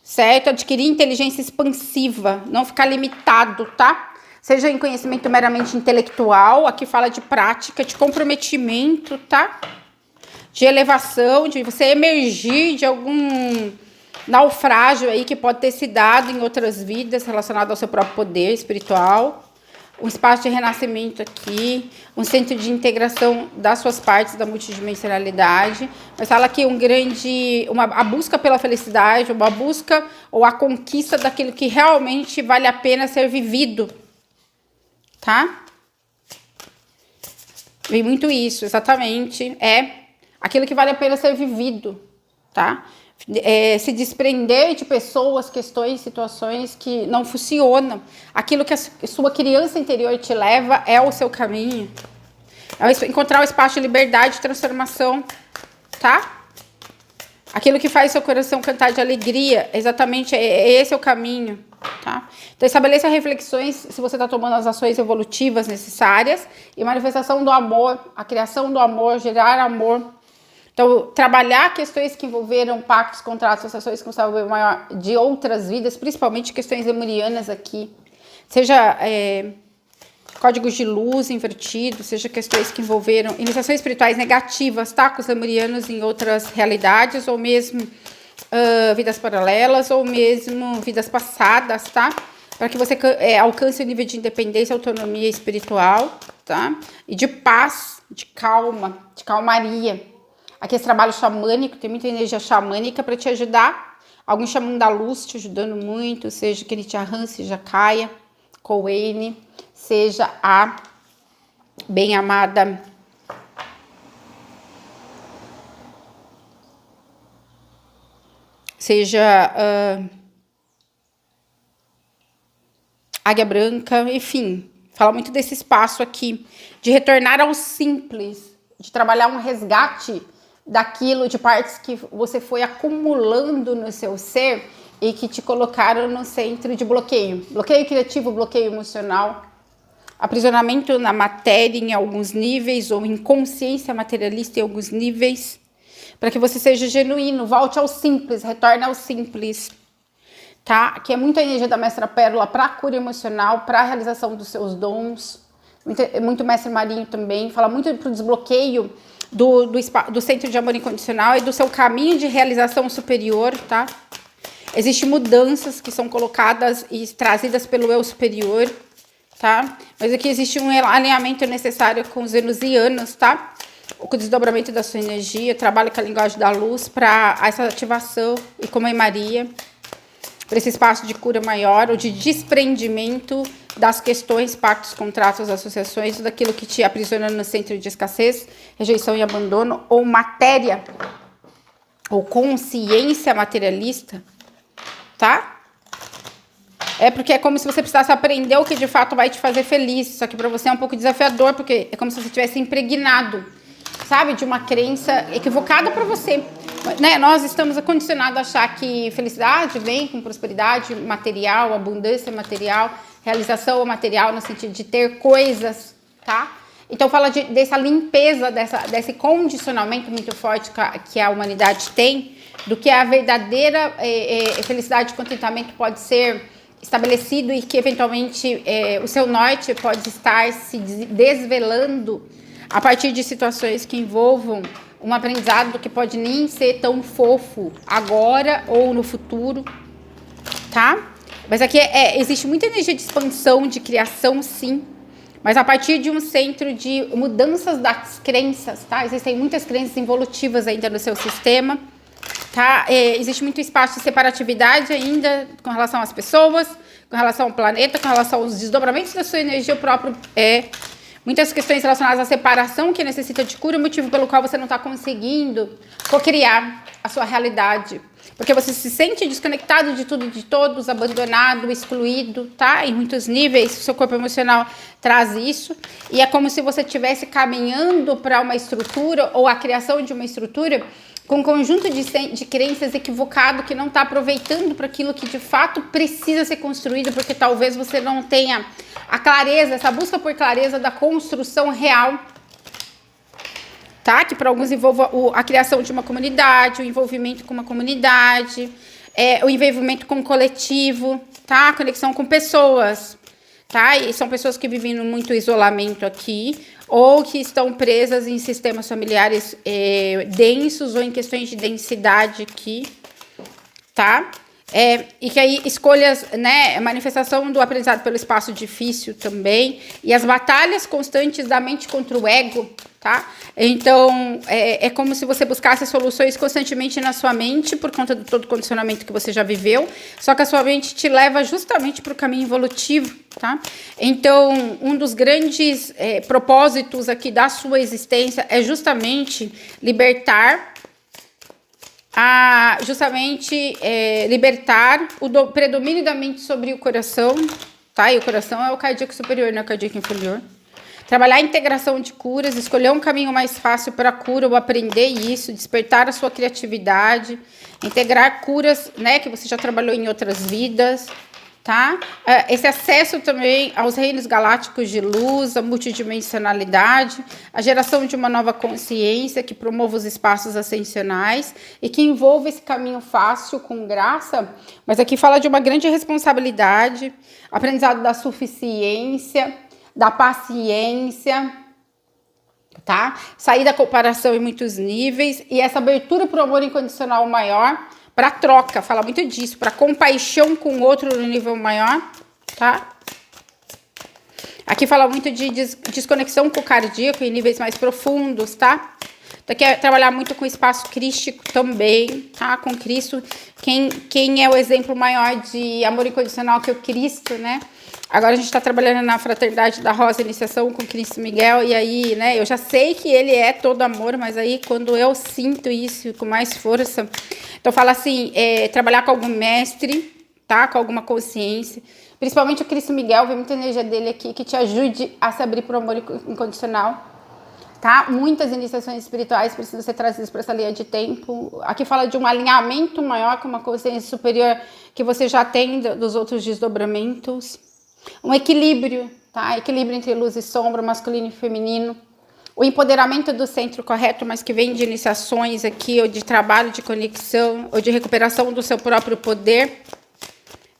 Certo? Adquirir inteligência expansiva, não ficar limitado, tá? Seja em conhecimento meramente intelectual, aqui fala de prática, de comprometimento, tá? De elevação, de você emergir de algum naufrágio aí que pode ter se dado em outras vidas relacionado ao seu próprio poder espiritual. Um espaço de renascimento aqui, um centro de integração das suas partes da multidimensionalidade. Mas fala aqui a busca pela felicidade, uma busca ou a conquista daquilo que realmente vale a pena ser vivido, tá? Vem muito isso, exatamente, aquilo que vale a pena ser vivido, tá? Se desprender de pessoas, questões, situações que não funcionam. Aquilo que a sua criança interior te leva é o seu caminho. É encontrar o espaço de liberdade e transformação, tá? Aquilo que faz seu coração cantar de alegria, exatamente esse é o caminho, tá? Então estabeleça reflexões se você está tomando as ações evolutivas necessárias e manifestação do amor, a criação do amor, gerar amor. Então, trabalhar questões que envolveram pactos, contratos, associações com saber maior de outras vidas, principalmente questões lemurianas aqui, seja códigos de luz invertidos, seja questões que envolveram iniciações espirituais negativas, tá? Com os lemurianos em outras realidades, ou mesmo vidas paralelas, ou mesmo vidas passadas, tá? Para que você alcance o nível de independência, autonomia espiritual, tá? E de paz, de calma, de calmaria. Aqui esse trabalho xamânico, tem muita energia xamânica para te ajudar. Alguns chamam da luz te ajudando muito, seja Kenichiahan, seja Kaia, Kowane, seja a bem-amada Águia Branca, enfim. Fala muito desse espaço aqui, de retornar ao simples, de trabalhar um resgate daquilo, de partes que você foi acumulando no seu ser e que te colocaram no centro de bloqueio. Bloqueio criativo, bloqueio emocional, aprisionamento na matéria em alguns níveis ou inconsciência materialista em alguns níveis, para que você seja genuíno, volte ao simples, retorne ao simples, tá? Que é muito a energia da Mestra Pérola para a cura emocional, para a realização dos seus dons, muito Mestre Marinho também, fala muito para o desbloqueio do centro de amor incondicional e do seu caminho de realização superior, tá? Existem mudanças que são colocadas e trazidas pelo eu superior, tá? Mas aqui existe um alinhamento necessário com os venusianos, tá? O desdobramento da sua energia, trabalho com a linguagem da luz para essa ativação e com a Mãe Maria, para esse espaço de cura maior ou de desprendimento das questões, pactos, contratos, associações, daquilo que te aprisiona no centro de escassez, rejeição e abandono, ou matéria, ou consciência materialista, tá? Porque é como se você precisasse aprender o que de fato vai te fazer feliz, só que para você é um pouco desafiador, porque é como se você tivesse impregnado, sabe, de uma crença equivocada para você. Né? Nós estamos condicionados a achar que felicidade vem com prosperidade material, abundância material, realização material no sentido de ter coisas, tá? Então fala dessa limpeza, desse condicionamento muito forte que a humanidade tem, do que a verdadeira felicidade e contentamento pode ser estabelecido e que eventualmente o seu norte pode estar se desvelando a partir de situações que envolvam um aprendizado que pode nem ser tão fofo agora ou no futuro, tá? Mas aqui existe muita energia de expansão, de criação, sim. Mas a partir de um centro de mudanças das crenças, tá? Existem muitas crenças involutivas ainda no seu sistema, tá? Existe muito espaço de separatividade ainda com relação às pessoas, com relação ao planeta, com relação aos desdobramentos da sua energia própria. Muitas questões relacionadas à separação que necessita de cura, o motivo pelo qual você não está conseguindo cocriar a sua realidade. Porque você se sente desconectado de tudo e de todos, abandonado, excluído, tá? Em muitos níveis, o seu corpo emocional traz isso. E é como se você estivesse caminhando para uma estrutura ou a criação de uma estrutura com um conjunto de crenças equivocado que não está aproveitando para aquilo que de fato precisa ser construído, porque talvez você não tenha a clareza, essa busca por clareza da construção real, tá? Que para alguns envolva a criação de uma comunidade, o envolvimento com uma comunidade, o envolvimento com o coletivo, tá? A conexão com pessoas, tá? E são pessoas que vivem muito isolamento aqui, ou que estão presas em sistemas familiares densos, ou em questões de densidade aqui, tá? E que aí escolhas, né, manifestação do aprendizado pelo espaço difícil também, e as batalhas constantes da mente contra o ego, tá? Então, é como se você buscasse soluções constantemente na sua mente, por conta de todo o condicionamento que você já viveu, só que a sua mente te leva justamente para o caminho evolutivo, tá? Então, um dos grandes propósitos aqui da sua existência é justamente libertar libertar o predomínio da mente sobre o coração, tá? E o coração é o cardíaco superior, não é o cardíaco inferior. Trabalhar a integração de curas, escolher um caminho mais fácil para a cura, ou aprender isso, despertar a sua criatividade, integrar curas, né, que você já trabalhou em outras vidas, tá? Esse acesso também aos reinos galácticos de luz, a multidimensionalidade, a geração de uma nova consciência que promova os espaços ascensionais e que envolva esse caminho fácil, com graça, mas aqui fala de uma grande responsabilidade, aprendizado da suficiência, da paciência, tá? Sair da comparação em muitos níveis e essa abertura para o amor incondicional maior, para troca, fala muito disso, para compaixão com o outro no nível maior, tá? Aqui fala muito de desconexão com o cardíaco em níveis mais profundos, tá? Então, aqui é trabalhar muito com o espaço crístico também, tá? Com Cristo, quem é o exemplo maior de amor incondicional que o Cristo, né? Agora a gente está trabalhando na Fraternidade da Rosa Iniciação com Cristo Miguel, e aí, né, eu já sei que ele é todo amor, mas aí quando eu sinto isso com mais força, então fala assim, trabalhar com algum mestre, tá, com alguma consciência, principalmente o Cristo Miguel, vem muita energia dele aqui, que te ajude a se abrir para o amor incondicional, tá? Muitas iniciações espirituais precisam ser trazidas para essa linha de tempo. Aqui fala de um alinhamento maior com uma consciência superior que você já tem dos outros desdobramentos. Um equilíbrio, tá? Equilíbrio entre luz e sombra, masculino e feminino. O empoderamento do centro correto, mas que vem de iniciações aqui, ou de trabalho de conexão, ou de recuperação do seu próprio poder,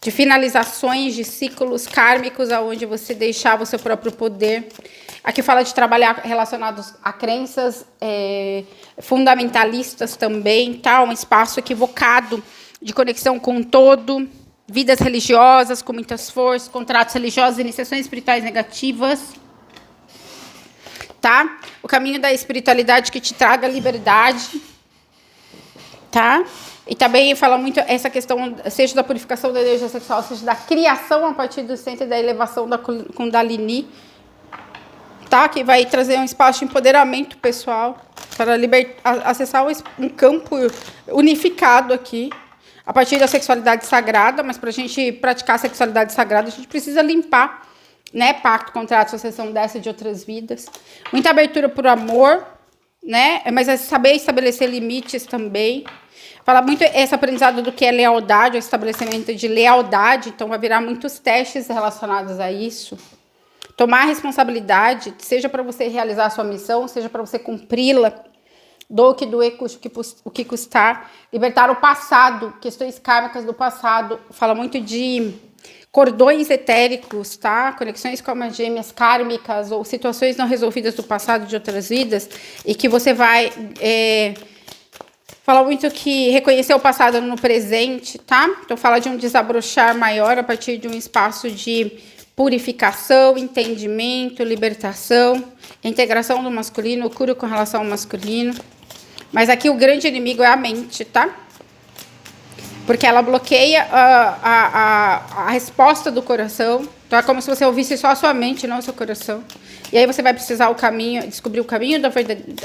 de finalizações de ciclos kármicos, aonde você deixava o seu próprio poder. Aqui fala de trabalhar relacionados a crenças fundamentalistas também, tá? Um espaço equivocado de conexão com o todo. Vidas religiosas com muitas forças, contratos religiosos, iniciações espirituais negativas, tá? O caminho da espiritualidade que te traga liberdade, tá? E também fala muito essa questão, seja da purificação da energia sexual, seja da criação a partir do centro e da elevação da Kundalini, tá? Que vai trazer um espaço de empoderamento pessoal para acessar um campo unificado aqui, a partir da sexualidade sagrada, mas para a gente praticar a sexualidade sagrada, a gente precisa limpar, né? Pacto, contrato, associação dessa e de outras vidas. Muita abertura para o amor, né? Mas é saber estabelecer limites também. Fala muito esse aprendizado do que é lealdade, o estabelecimento de lealdade, então vai virar muitos testes relacionados a isso, tomar a responsabilidade, seja para você realizar a sua missão, seja para você cumpri-la, do que doer, custe o que custar, libertar o passado, questões kármicas do passado, fala muito de cordões etéricos, tá? Conexões com almas gêmeas kármicas ou situações não resolvidas do passado de outras vidas e que você vai fala muito que reconhecer o passado no presente, tá? Então fala de um desabrochar maior a partir de um espaço de purificação, entendimento, libertação, integração do masculino, cura com relação ao masculino. Mas aqui o grande inimigo é a mente, tá? Porque ela bloqueia a resposta do coração. Então é como se você ouvisse só a sua mente, não o seu coração. E aí você vai precisar descobrir o caminho do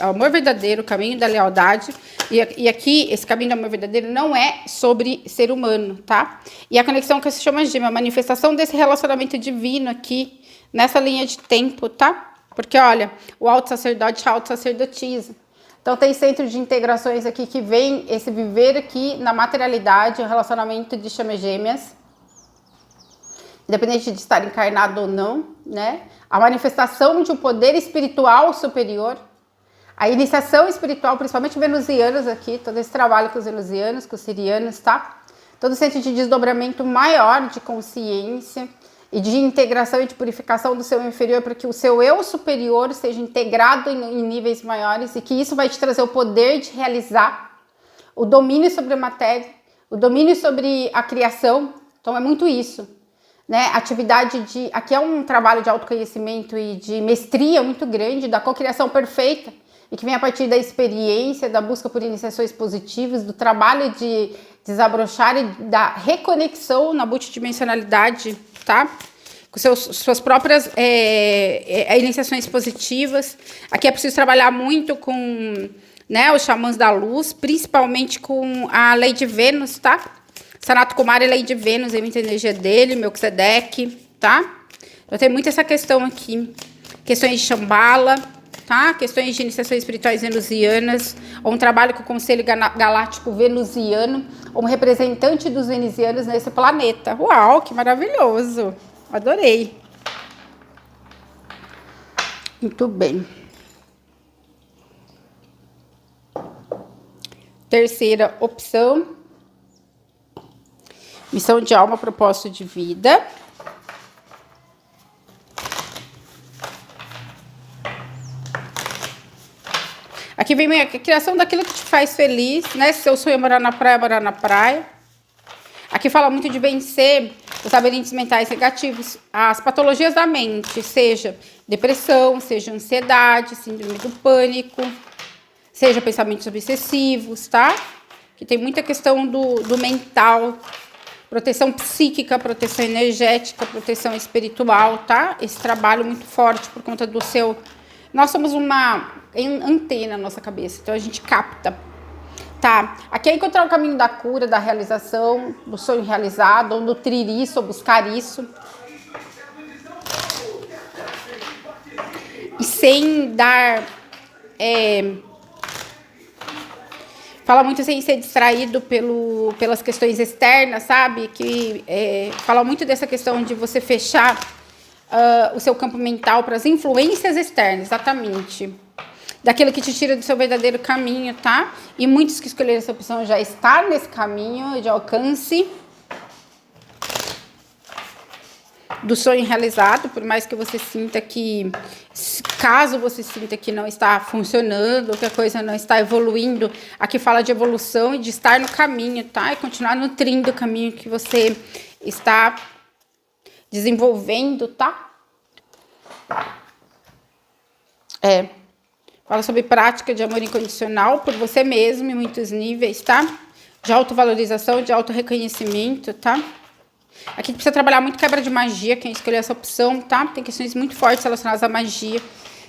amor verdadeiro, o caminho da lealdade. E aqui, esse caminho do amor verdadeiro não é sobre ser humano, tá? E a conexão que se chama de uma manifestação desse relacionamento divino aqui, nessa linha de tempo, tá? Porque, olha, o alto sacerdote, a alto sacerdotisa. Então, tem centro de integrações aqui que vem esse viver aqui na materialidade, o relacionamento de chamas gêmeas, independente de estar encarnado ou não, né? A manifestação de um poder espiritual superior, a iniciação espiritual, principalmente venusianos aqui, todo esse trabalho com os venusianos, com os sirianos, tá? Todo centro de desdobramento maior de consciência e de integração e de purificação do seu inferior para que o seu eu superior seja integrado em níveis maiores e que isso vai te trazer o poder de realizar o domínio sobre a matéria, o domínio sobre a criação. Então é muito isso, né? Aqui é um trabalho de autoconhecimento e de mestria muito grande, da cocriação perfeita e que vem a partir da experiência, da busca por iniciações positivas, do trabalho de desabrochar e da reconexão na multidimensionalidade, tá? Com suas próprias iniciações positivas. Aqui é preciso trabalhar muito com, né, os xamãs da luz, principalmente com a lei de Vênus, tá? Sanat Kumara e lei de Vênus, é muita energia dele, Melquisedeque, tá? Eu tenho muito essa questão aqui. Questões de Shambhala, tá? Questões de iniciações espirituais venusianas, ou um trabalho com o Conselho Galáctico Venusiano, ou um representante dos venusianos nesse planeta. Uau, que maravilhoso! Adorei. Muito bem. Terceira opção. Missão de alma, propósito de vida. Aqui vem a criação daquilo que te faz feliz, né? Se seu sonho é morar na praia, morar na praia. Aqui fala muito de vencer os labirintos mentais negativos, as patologias da mente, seja depressão, seja ansiedade, síndrome do pânico, seja pensamentos obsessivos, tá? Que tem muita questão do mental, proteção psíquica, proteção energética, proteção espiritual, tá? Esse trabalho muito forte por conta do seu... Nós somos uma antena na nossa cabeça, então a gente capta. Tá, aqui é encontrar o caminho da cura, da realização, do sonho realizado, ou nutrir isso, ou buscar isso. E sem dar... fala muito sem ser distraído pelas questões externas, sabe? Que fala muito dessa questão de você fechar o seu campo mental para as influências externas, exatamente. Daquilo que te tira do seu verdadeiro caminho, tá? E muitos que escolheram essa opção já estão nesse caminho de alcance do sonho realizado, por mais que você sinta que, caso você sinta que não está funcionando, que a coisa não está evoluindo, aqui fala de evolução e de estar no caminho, tá? E continuar nutrindo o caminho que você está desenvolvendo, tá? Fala sobre prática de amor incondicional por você mesmo em muitos níveis, tá? De autovalorização, de autorreconhecimento, tá? Aqui precisa trabalhar muito quebra de magia, quem escolheu essa opção, tá? Tem questões muito fortes relacionadas à magia.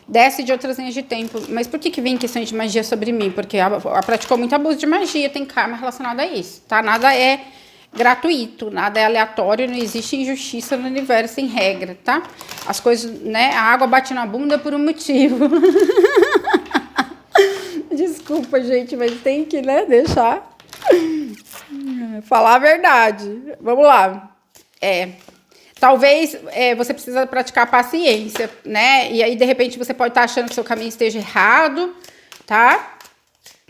Desce de outras linhas de tempo. Mas por que vem questões de magia sobre mim? Porque ela praticou muito abuso de magia, tem karma relacionado a isso, tá? Nada é gratuito, nada é aleatório, não existe injustiça no universo em regra, tá? As coisas, né? A água bate na bunda por um motivo. Desculpa, gente, mas tem que, né, deixar falar a verdade. Vamos lá. Talvez você precisa praticar paciência, né? E aí, de repente, você pode estar achando que seu caminho esteja errado, tá?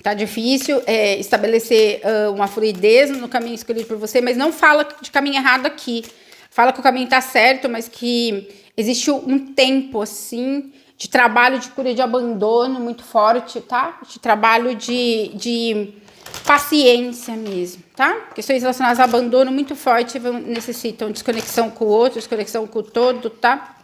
Tá difícil estabelecer uma fluidez no caminho escolhido por você, mas não fala de caminho errado aqui. Fala que o caminho tá certo, mas que existe um tempo, assim, de trabalho de cura de abandono muito forte, tá? De trabalho de paciência mesmo, tá? Questões relacionadas a abandono muito forte necessitam desconexão com o outro, desconexão com o todo, tá?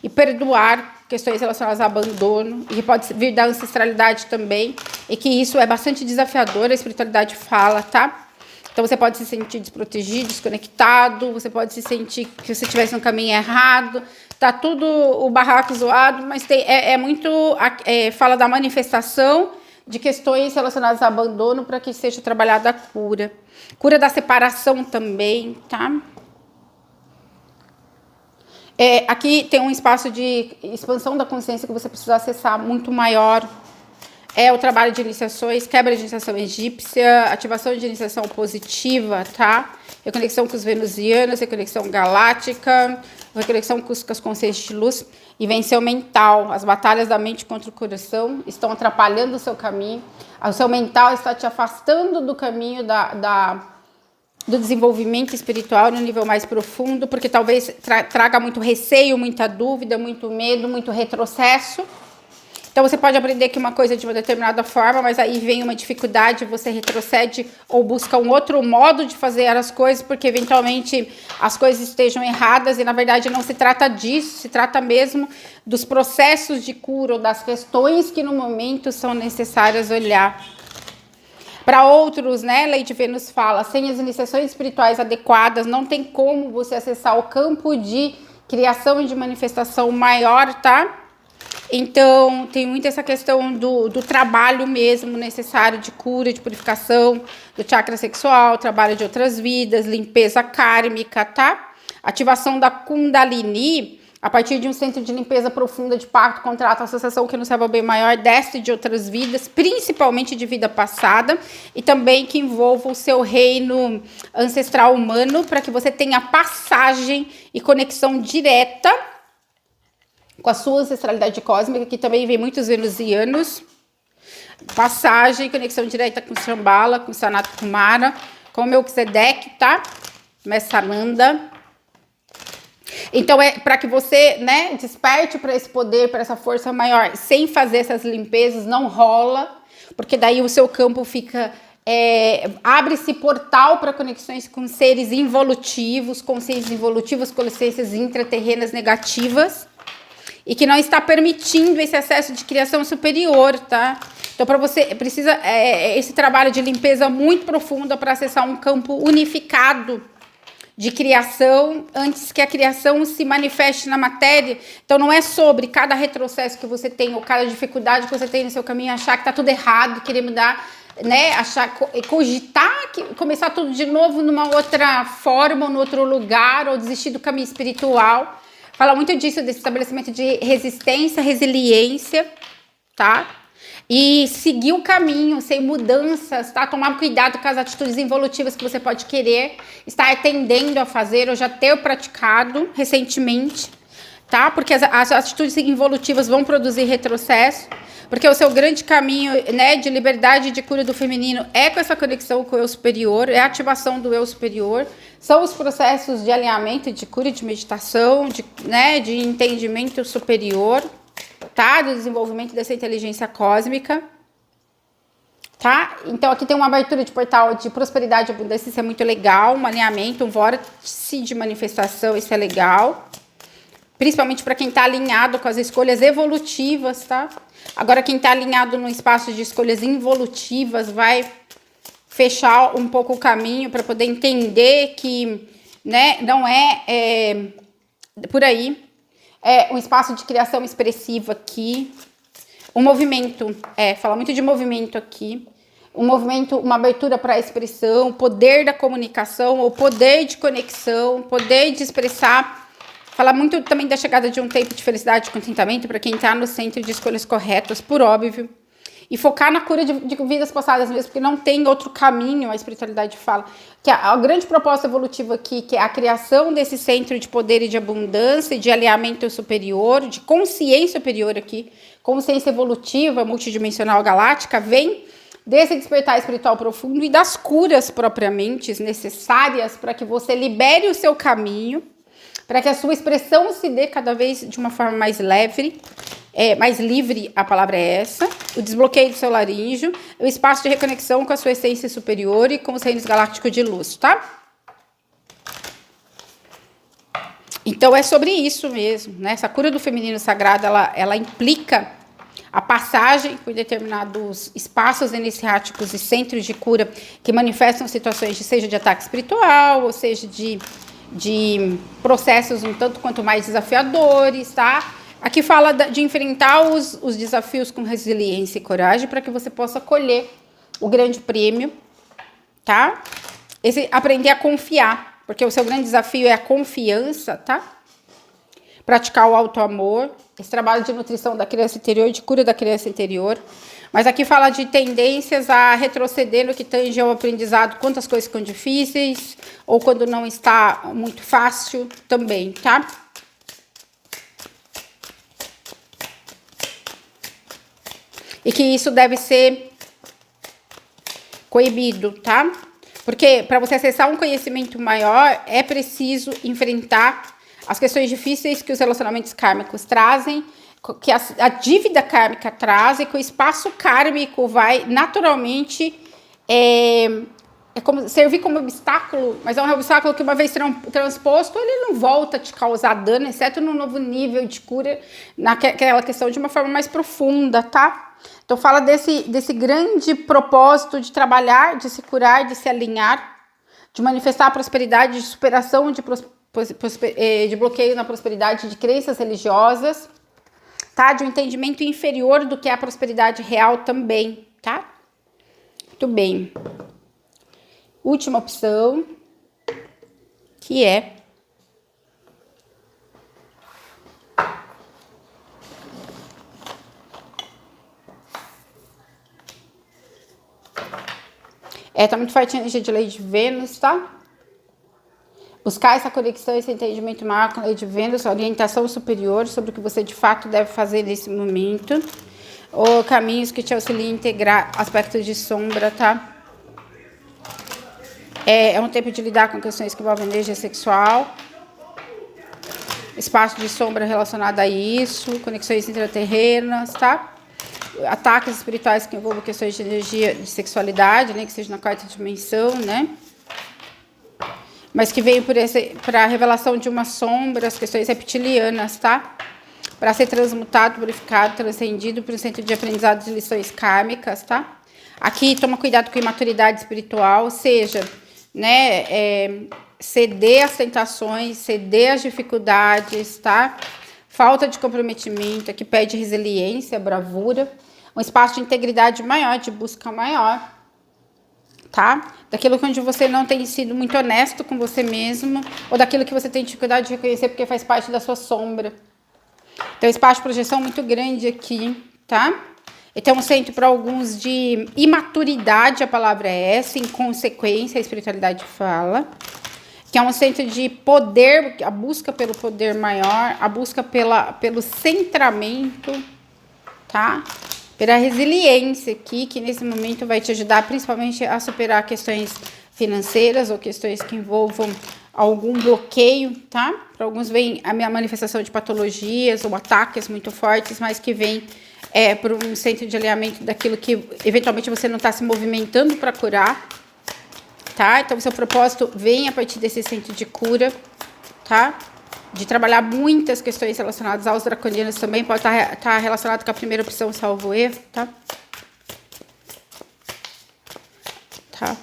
E perdoar questões relacionadas a abandono, e que pode vir da ancestralidade também, e que isso é bastante desafiador, a espiritualidade fala, tá? Então você pode se sentir desprotegido, desconectado, você pode se sentir que você estivesse no caminho errado, tá tudo o barraco zoado, mas fala da manifestação de questões relacionadas a abandono para que seja trabalhada a cura. Cura da separação também, tá? Aqui tem um espaço de expansão da consciência que você precisa acessar muito maior. O trabalho de iniciações, quebra de iniciação egípcia, ativação de iniciação positiva, tá? Reconexão com os venusianos, reconexão galáctica, reconexão com as consciências de luz e vencer o mental. As batalhas da mente contra o coração estão atrapalhando o seu caminho. O seu mental está te afastando do caminho do desenvolvimento espiritual no nível mais profundo, porque talvez traga muito receio, muita dúvida, muito medo, muito retrocesso. Então você pode aprender que uma coisa é de uma determinada forma, mas aí vem uma dificuldade, você retrocede ou busca um outro modo de fazer as coisas, porque eventualmente as coisas estejam erradas e na verdade não se trata disso, se trata mesmo dos processos de cura ou das questões que no momento são necessárias olhar. Para outros, né, Lei de Vênus fala, sem as iniciações espirituais adequadas, não tem como você acessar o campo de criação e de manifestação maior, tá? Então, tem muito essa questão do trabalho mesmo necessário de cura, de purificação do chakra sexual, trabalho de outras vidas, limpeza kármica, tá? Ativação da Kundalini, a partir de um centro de limpeza profunda de pacto, contrato, associação que nos leva ao bem maior, deste de outras vidas, principalmente de vida passada, e também que envolva o seu reino ancestral humano, para que você tenha passagem e conexão direta com a sua ancestralidade cósmica, que também vem muitos venusianos. Passagem, conexão direta com Shambhala, com Sanat Kumara, com Melquisedeque, tá? Messananda. Então, para que você, né, desperte para esse poder, para essa força maior, sem fazer essas limpezas, não rola, porque daí o seu campo fica... abre-se portal para conexões com seres involutivos, consciências involutivas, consciências intraterrenas negativas, e que não está permitindo esse acesso de criação superior, tá? Então, para você, precisa esse trabalho de limpeza muito profunda para acessar um campo unificado de criação, antes que a criação se manifeste na matéria. Então, não é sobre cada retrocesso que você tem, ou cada dificuldade que você tem no seu caminho, achar que tá tudo errado, querer mudar, né? Cogitar, começar tudo de novo numa outra forma, ou no outro lugar, ou desistir do caminho espiritual. Fala muito disso, desse estabelecimento de resistência, resiliência, tá? E seguir o caminho, sem mudanças, tá? Tomar cuidado com as atitudes involutivas que você pode querer estar tendendo a fazer ou já ter praticado recentemente, tá? Porque as atitudes involutivas vão produzir retrocesso, porque o seu grande caminho, né, de liberdade e de cura do feminino é com essa conexão com o eu superior, é a ativação do eu superior, são os processos de alinhamento, de cura, de meditação, de entendimento superior, tá? Do desenvolvimento dessa inteligência cósmica, tá? Então aqui tem uma abertura de portal de prosperidade e abundância, isso é muito legal, um alinhamento, um vórtice de manifestação, isso é legal, principalmente para quem está alinhado com as escolhas evolutivas, tá? Agora quem está alinhado no espaço de escolhas involutivas vai fechar um pouco o caminho para poder entender que, né, não por aí. Um espaço de criação expressiva aqui. Um movimento, fala muito de movimento aqui. Um movimento, uma abertura para a expressão, poder da comunicação, ou poder de conexão, poder de expressar. Fala muito também da chegada de um tempo de felicidade e contentamento para quem está no centro de escolhas corretas, por óbvio. e focar na cura de vidas passadas mesmo, porque não tem outro caminho, a espiritualidade fala. Que o grande propósito evolutivo aqui, que é a criação desse centro de poder e de abundância, de alinhamento superior, de consciência superior aqui, consciência evolutiva, multidimensional, galáctica, vem desse despertar espiritual profundo e das curas propriamente necessárias para que você libere o seu caminho, para que a sua expressão se dê cada vez de uma forma mais leve, mais livre, a palavra é essa, o desbloqueio do seu laríngeo, o espaço de reconexão com a sua essência superior e com os reinos galácticos de luz, tá? Então, é sobre isso mesmo, né? Essa cura do feminino sagrado, ela implica a passagem por determinados espaços iniciáticos e centros de cura que manifestam situações, seja de ataque espiritual, ou seja, de processos um tanto quanto mais desafiadores, tá? Aqui fala de enfrentar os desafios com resiliência e coragem para que você possa colher o grande prêmio, tá? Aprender a confiar, porque o seu grande desafio é a confiança, tá? Praticar o autoamor, esse trabalho de nutrição da criança interior, de cura da criança interior. Mas aqui fala de tendências a retroceder no que tange ao aprendizado, quando as coisas ficam difíceis, ou quando não está muito fácil também, tá? E que isso deve ser coibido, tá? Porque para você acessar um conhecimento maior, é preciso enfrentar as questões difíceis que os relacionamentos kármicos trazem, que a dívida kármica traz e que o espaço kármico vai naturalmente servir como obstáculo, mas é um obstáculo que uma vez transposto, ele não volta a te causar dano, exceto no novo nível de cura, naquela questão de uma forma mais profunda, tá? Então fala desse grande propósito de trabalhar, de se curar, de se alinhar, de manifestar a prosperidade, de superação de bloqueio na prosperidade de crenças religiosas, tá? De um entendimento inferior do que é a prosperidade real também, tá? Muito bem. Última opção, que é tá muito forte a energia de lei de Vênus, tá? Buscar essa conexão, esse entendimento maior com a lei de Vênus, orientação superior sobre o que você de fato deve fazer nesse momento. Ou caminhos que te auxiliem a integrar aspectos de sombra, tá? É um tempo de lidar com questões que envolvem energia sexual. Espaço de sombra relacionado a isso. Conexões intraterrenas, tá? Ataques espirituais que envolvam questões de energia, de sexualidade, né? Que seja na quarta dimensão, né? Mas que veio para a revelação de uma sombra, as questões reptilianas, tá? Para ser transmutado, purificado, transcendido para o centro de aprendizado de lições kármicas, tá? Aqui, toma cuidado com a imaturidade espiritual, seja, né, ceder às tentações, ceder às dificuldades, tá? Falta de comprometimento, aqui pede resiliência, bravura, um espaço de integridade maior, de busca maior, tá? Daquilo onde você não tem sido muito honesto com você mesmo, ou daquilo que você tem dificuldade de reconhecer porque faz parte da sua sombra. Então, espaço de projeção muito grande aqui, tá? Então, um centro para alguns de imaturidade, a palavra é essa, inconsequência, a espiritualidade fala. Que é um centro de poder, a busca pelo poder maior, a busca pelo centramento, tá? Pela resiliência aqui, que nesse momento vai te ajudar principalmente a superar questões financeiras ou questões que envolvam algum bloqueio, tá? Para alguns vem a minha manifestação de patologias ou ataques muito fortes, mas que vem por um centro de alinhamento daquilo que eventualmente você não está se movimentando para curar, tá? Então, o seu propósito vem a partir desse centro de cura, tá? De trabalhar muitas questões relacionadas aos draconianos também, pode estar relacionado com a primeira opção, salvo erro, tá? Tá?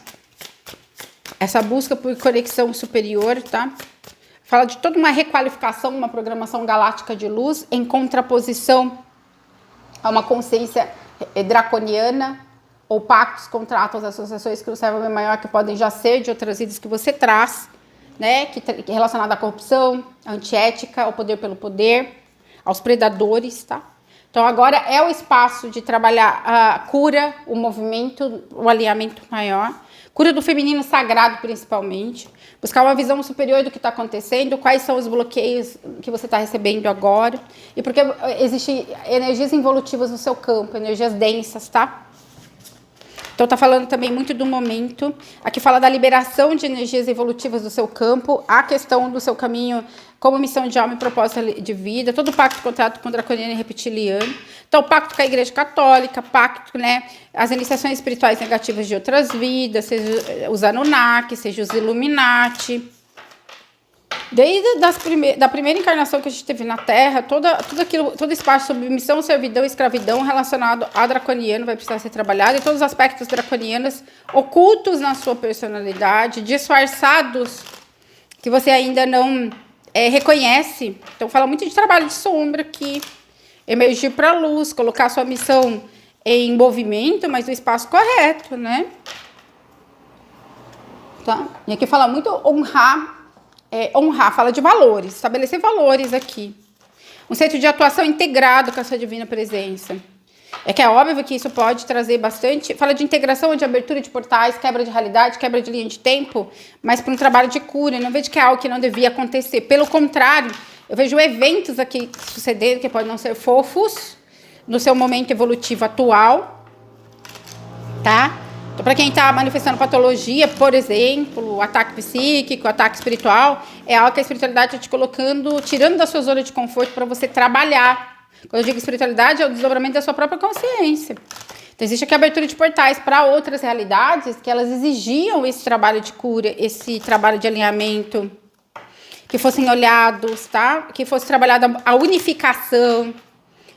Essa busca por conexão superior, tá? Fala de toda uma requalificação, uma programação galáctica de luz em contraposição a uma consciência draconiana ou pactos, contratos, associações que não servem ao bem maior, que podem já ser de outras vidas que você traz, né? Que é relacionada à corrupção, à antiética, ao poder pelo poder, aos predadores, tá? Então agora é o espaço de trabalhar a cura, o movimento, o alinhamento maior, cura do feminino sagrado principalmente, buscar uma visão superior do que está acontecendo, quais são os bloqueios que você está recebendo agora, e porque existem energias involutivas no seu campo, energias densas, tá? Então tá falando também muito do momento. Aqui fala da liberação de energias evolutivas do seu campo, a questão do seu caminho como missão de alma e propósito de vida, todo pacto, contrato com draconiano e reptiliano. Então, pacto com a Igreja Católica, pacto, né, as iniciações espirituais negativas de outras vidas, seja os Anunnaki, seja os Illuminati. Desde da primeira encarnação que a gente teve na Terra, todo espaço de submissão, servidão e escravidão relacionado a draconiano vai precisar ser trabalhado, e todos os aspectos draconianos ocultos na sua personalidade, disfarçados, que você ainda não reconhece. Então, fala muito de trabalho de sombra aqui, emergir para a luz, colocar a sua missão em movimento, mas no espaço correto, né? Tá? E aqui fala muito honrar, fala de valores, estabelecer valores aqui. Um centro de atuação integrado com a sua divina presença. É que é óbvio que isso pode trazer bastante... Fala de integração, de abertura de portais, quebra de realidade, quebra de linha de tempo, mas para um trabalho de cura. Eu não vejo que é algo que não devia acontecer. Pelo contrário, eu vejo eventos aqui sucedendo que podem não ser fofos no seu momento evolutivo atual, tá? Então, para quem está manifestando patologia, por exemplo, ataque psíquico, ataque espiritual, é algo que a espiritualidade está te colocando, tirando da sua zona de conforto para você trabalhar. Quando eu digo espiritualidade, é o desdobramento da sua própria consciência. Então, existe aqui a abertura de portais para outras realidades que elas exigiam esse trabalho de cura, esse trabalho de alinhamento, que fossem olhados, tá? Que fosse trabalhada a unificação.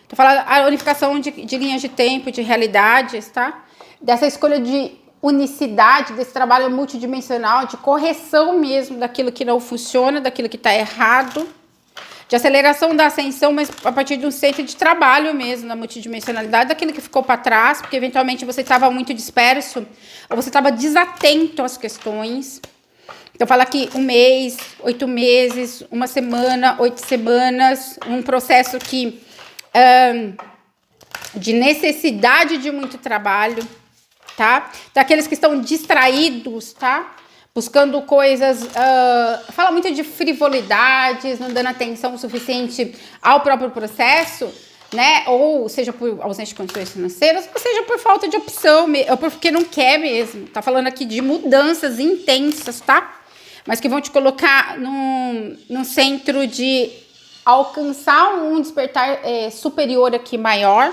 Estou falando a unificação de linhas de tempo, de realidades, tá? Dessa escolha de unicidade, desse trabalho multidimensional, de correção mesmo daquilo que não funciona, daquilo que está errado, de aceleração da ascensão, mas a partir de um centro de trabalho mesmo, na multidimensionalidade, daquilo que ficou para trás, porque eventualmente você estava muito disperso, ou você estava desatento às questões. Então, fala aqui 1 mês, 8 meses, 1 semana, 8 semanas, um processo que de necessidade de muito trabalho, tá? Daqueles que estão distraídos, tá? Buscando coisas, fala muito de frivolidades, não dando atenção suficiente ao próprio processo, né? Ou seja por ausência de condições financeiras, ou seja por falta de opção, ou porque não quer mesmo. Tá falando aqui de mudanças intensas, tá? Mas que vão te colocar num centro de alcançar um despertar superior aqui, maior,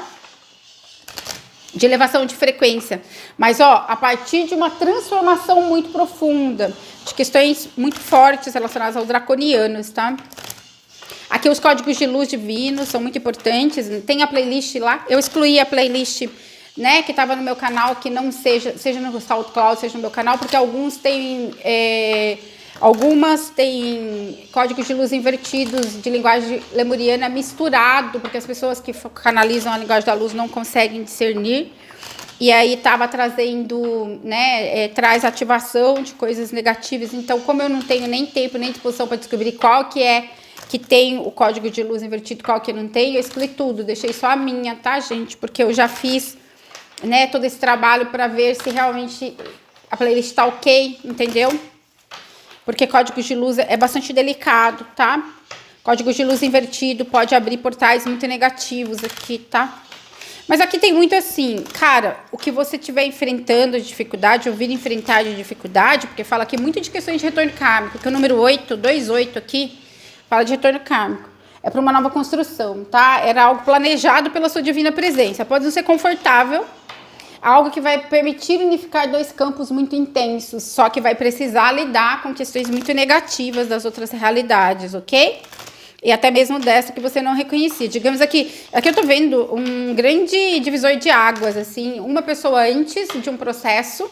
de elevação de frequência, mas a partir de uma transformação muito profunda, de questões muito fortes relacionadas aos draconianos, tá? Aqui os códigos de luz divinos são muito importantes, tem a playlist lá, eu excluí a playlist, né, que estava no meu canal, que não seja no SoundCloud, seja no meu canal, porque algumas têm códigos de luz invertidos, de linguagem lemuriana misturado, porque as pessoas que canalizam a linguagem da luz não conseguem discernir. E aí estava trazendo, né, traz ativação de coisas negativas. Então, como eu não tenho nem tempo, nem disposição para descobrir qual que é que tem o código de luz invertido, qual que não tem, eu excluí tudo, deixei só a minha, tá, gente? Porque eu já fiz, né, todo esse trabalho para ver se realmente a playlist está ok, entendeu? Porque código de luz é bastante delicado, tá? Código de luz invertido pode abrir portais muito negativos aqui, tá? Mas aqui tem muito assim, cara, o que você estiver enfrentando de dificuldade, ou vir enfrentar de dificuldade, porque fala aqui muito de questões de retorno kármico, que o número 28 aqui, fala de retorno kármico. É para uma nova construção, tá? Era algo planejado pela sua divina presença. Pode não ser confortável, algo que vai permitir unificar 2 campos muito intensos, só que vai precisar lidar com questões muito negativas das outras realidades, ok? E até mesmo dessa que você não reconhecia. Digamos aqui eu tô vendo um grande divisor de águas, assim, uma pessoa antes de um processo,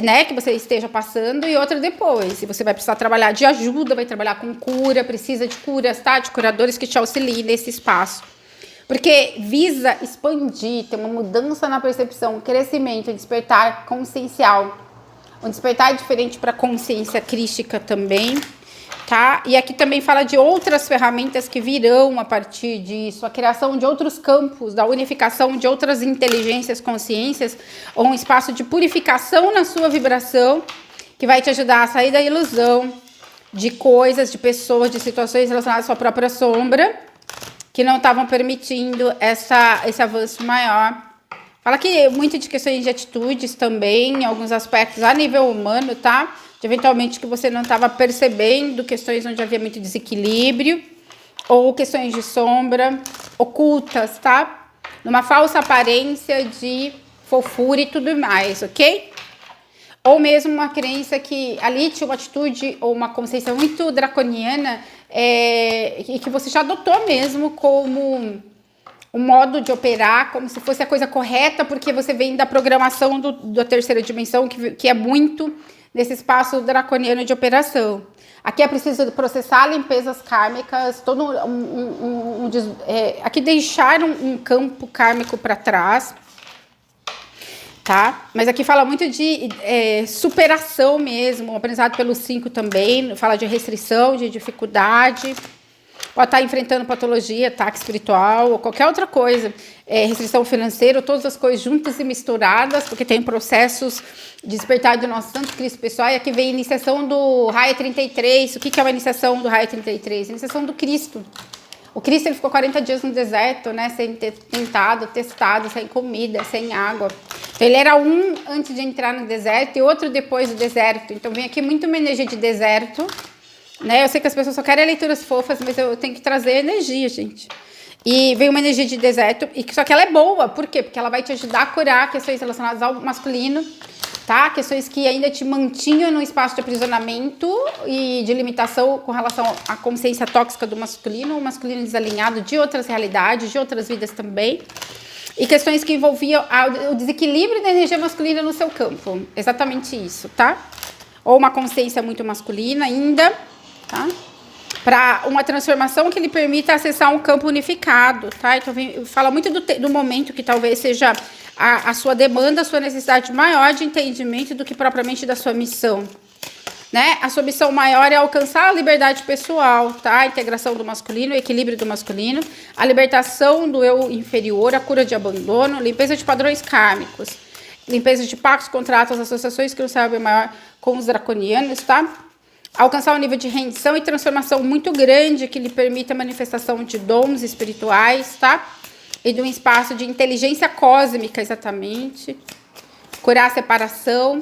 né, que você esteja passando, e outra depois. E você vai precisar trabalhar de ajuda, vai trabalhar com cura, precisa de curas, tá? De curadores que te auxiliem nesse espaço. Porque visa expandir, ter uma mudança na percepção, um crescimento, um despertar consciencial. Um despertar diferente para a consciência crística também. tá? E aqui também fala de outras ferramentas que virão a partir disso, a criação de outros campos, da unificação de outras inteligências, consciências, ou um espaço de purificação na sua vibração, que vai te ajudar a sair da ilusão de coisas, de pessoas, de situações relacionadas à sua própria sombra, que não estavam permitindo esse avanço maior. Fala que muito de questões de atitudes também, em alguns aspectos a nível humano, tá? De eventualmente que você não estava percebendo, questões onde havia muito desequilíbrio, ou questões de sombra ocultas, tá? Numa falsa aparência de fofura e tudo mais, ok? Ou mesmo uma crença que ali tinha uma atitude ou uma consciência muito draconiana e que você já adotou mesmo como um modo de operar, como se fosse a coisa correta, porque você vem da programação da terceira dimensão, que é muito nesse espaço draconiano de operação. Aqui é preciso processar limpezas kármicas, aqui deixar um campo kármico para trás, tá? Mas aqui fala muito de superação mesmo, aprendizado pelo 5 também, fala de restrição, de dificuldade, pode estar enfrentando patologia, ataque espiritual ou qualquer outra coisa, restrição financeira, todas as coisas juntas e misturadas, porque tem processos de despertar do nosso Santo Cristo pessoal. E aqui vem a iniciação do Raia 33. O que é uma iniciação do Raia 33? A iniciação do Cristo. O Cristo ele ficou 40 dias no deserto, né, sem ter tentado, testado, sem comida, sem água. Então ele era um antes de entrar no deserto e outro depois do deserto. Então vem aqui muito uma energia de deserto, né? Eu sei que as pessoas só querem leituras fofas, mas eu tenho que trazer energia, gente. E vem uma energia de deserto, só que ela é boa. Por quê? Porque ela vai te ajudar a curar questões relacionadas ao masculino, tá? Questões que ainda te mantinham no espaço de aprisionamento e de limitação com relação à consciência tóxica do masculino, o masculino desalinhado de outras realidades, de outras vidas também. E questões que envolviam o desequilíbrio da energia masculina no seu campo. Exatamente isso, tá? Ou uma consciência muito masculina ainda, tá? Para uma transformação que lhe permita acessar um campo unificado, tá? Então, fala muito do momento que talvez seja a sua demanda, a sua necessidade maior de entendimento do que propriamente da sua missão, né? A sua missão maior é alcançar a liberdade pessoal, tá? A integração do masculino, o equilíbrio do masculino, a libertação do eu inferior, a cura de abandono, limpeza de padrões kármicos, limpeza de pactos, contratos, associações que não sabem maior com os draconianos, tá? Alcançar um nível de rendição e transformação muito grande que lhe permita a manifestação de dons espirituais, tá? E de um espaço de inteligência cósmica, exatamente. Curar a separação,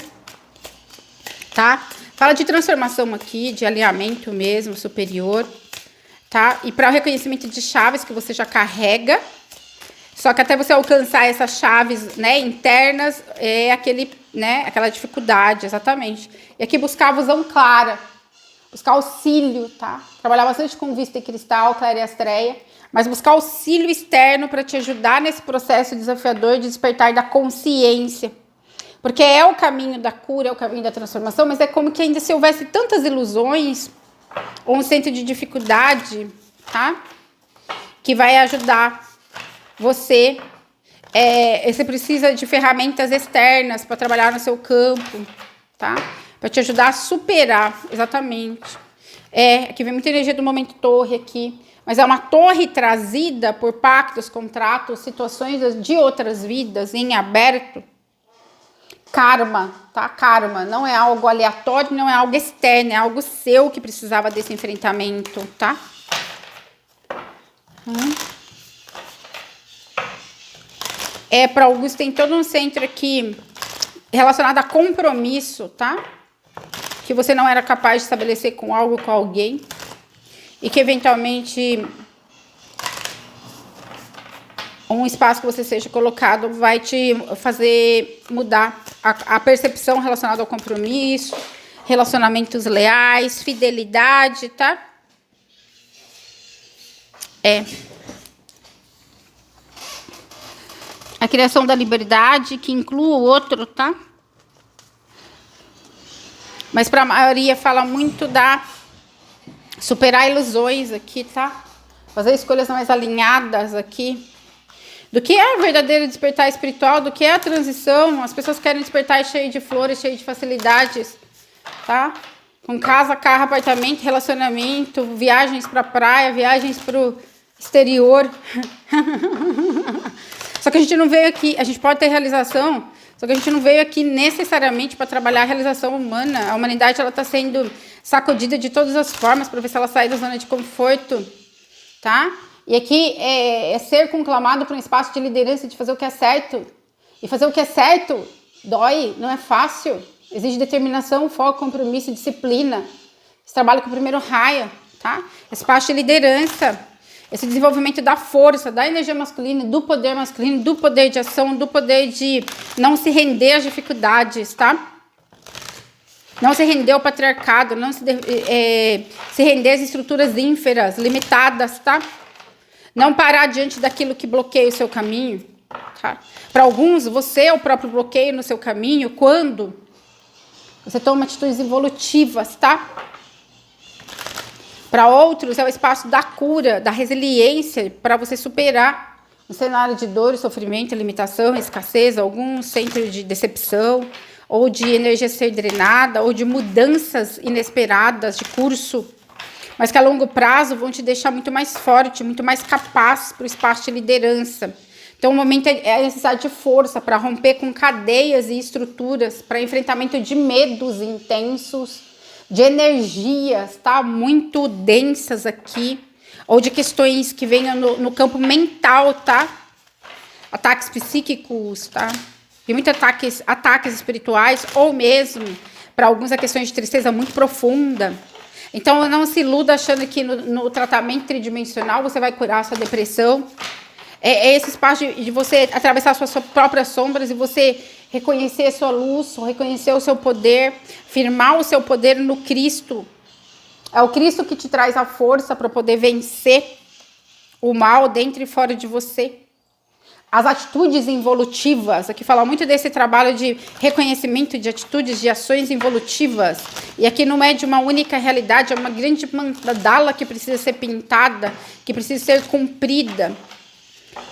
tá? Fala de transformação aqui, de alinhamento mesmo, superior, tá? E para o reconhecimento de chaves que você já carrega. Só que até você alcançar essas chaves, né, internas, aquela dificuldade, exatamente. E aqui buscar a visão clara. Buscar auxílio, tá? Trabalhar bastante com vista e cristal, clareastreia, mas buscar auxílio externo para te ajudar nesse processo desafiador de despertar da consciência. Porque é o caminho da cura, é o caminho da transformação, mas é como que ainda se houvesse tantas ilusões, ou um centro de dificuldade, tá? Que vai ajudar você. Você precisa de ferramentas externas para trabalhar no seu campo, tá? Para te ajudar a superar, exatamente. Aqui vem muita energia do momento torre aqui. Mas é uma torre trazida por pactos, contratos, situações de outras vidas em aberto. Karma, tá? Karma. Não é algo aleatório, não é algo externo. É algo seu que precisava desse enfrentamento, tá? Para alguns tem todo um centro aqui relacionado a compromisso, tá? Que você não era capaz de estabelecer com algo, com alguém. E que eventualmente um espaço que você seja colocado vai te fazer mudar a percepção relacionada ao compromisso, relacionamentos leais, fidelidade, tá? A criação da liberdade, que inclua o outro, tá? Mas para a maioria fala muito da superar ilusões aqui, tá? Fazer escolhas mais alinhadas aqui. Do que é o verdadeiro despertar espiritual, do que é a transição. As pessoas querem despertar cheio de flores, cheio de facilidades, tá? com casa, carro, apartamento, relacionamento, viagens para praia, viagens para o exterior. Só que a gente não veio aqui, a gente pode ter realização, só que a gente não veio aqui necessariamente para trabalhar a realização humana. A humanidade ela está sendo sacudida de todas as formas para ver se ela sai da zona de conforto, tá? E aqui é ser conclamado para um espaço de liderança, de fazer o que é certo. E fazer o que é certo dói, não é fácil. Exige determinação, foco, compromisso, disciplina. Esse trabalho com o primeiro raio, tá? Espaço de liderança. Esse desenvolvimento da força, da energia masculina, do poder masculino, do poder de ação, do poder de não se render às dificuldades, tá? Não se render ao patriarcado, não se render às estruturas ínferas, limitadas, tá? Não parar diante daquilo que bloqueia o seu caminho, tá? Para alguns, você é o próprio bloqueio no seu caminho quando você toma atitudes evolutivas, tá? Para outros, é o espaço da cura, da resiliência, para você superar um cenário de dor, sofrimento, limitação, escassez, algum centro de decepção, ou de energia ser drenada, ou de mudanças inesperadas de curso, mas que a longo prazo vão te deixar muito mais forte, muito mais capaz para o espaço de liderança. Então, o momento é a necessidade de força para romper com cadeias e estruturas, para enfrentamento de medos intensos, de energias, tá? Muito densas aqui, ou de questões que venham no campo mental, tá? Ataques psíquicos, tá? E muitos ataques espirituais, ou mesmo, para alguns, a questão de tristeza muito profunda. Então, não se iluda achando que no tratamento tridimensional você vai curar a sua depressão. É esse espaço de você atravessar suas próprias sombras e você reconhecer a sua luz, reconhecer o seu poder, firmar o seu poder no Cristo. É o Cristo que te traz a força para poder vencer o mal dentro e fora de você. As atitudes involutivas, aqui fala muito desse trabalho de reconhecimento de atitudes, de ações involutivas. E aqui não é de uma única realidade, é uma grande mandala que precisa ser pintada, que precisa ser cumprida.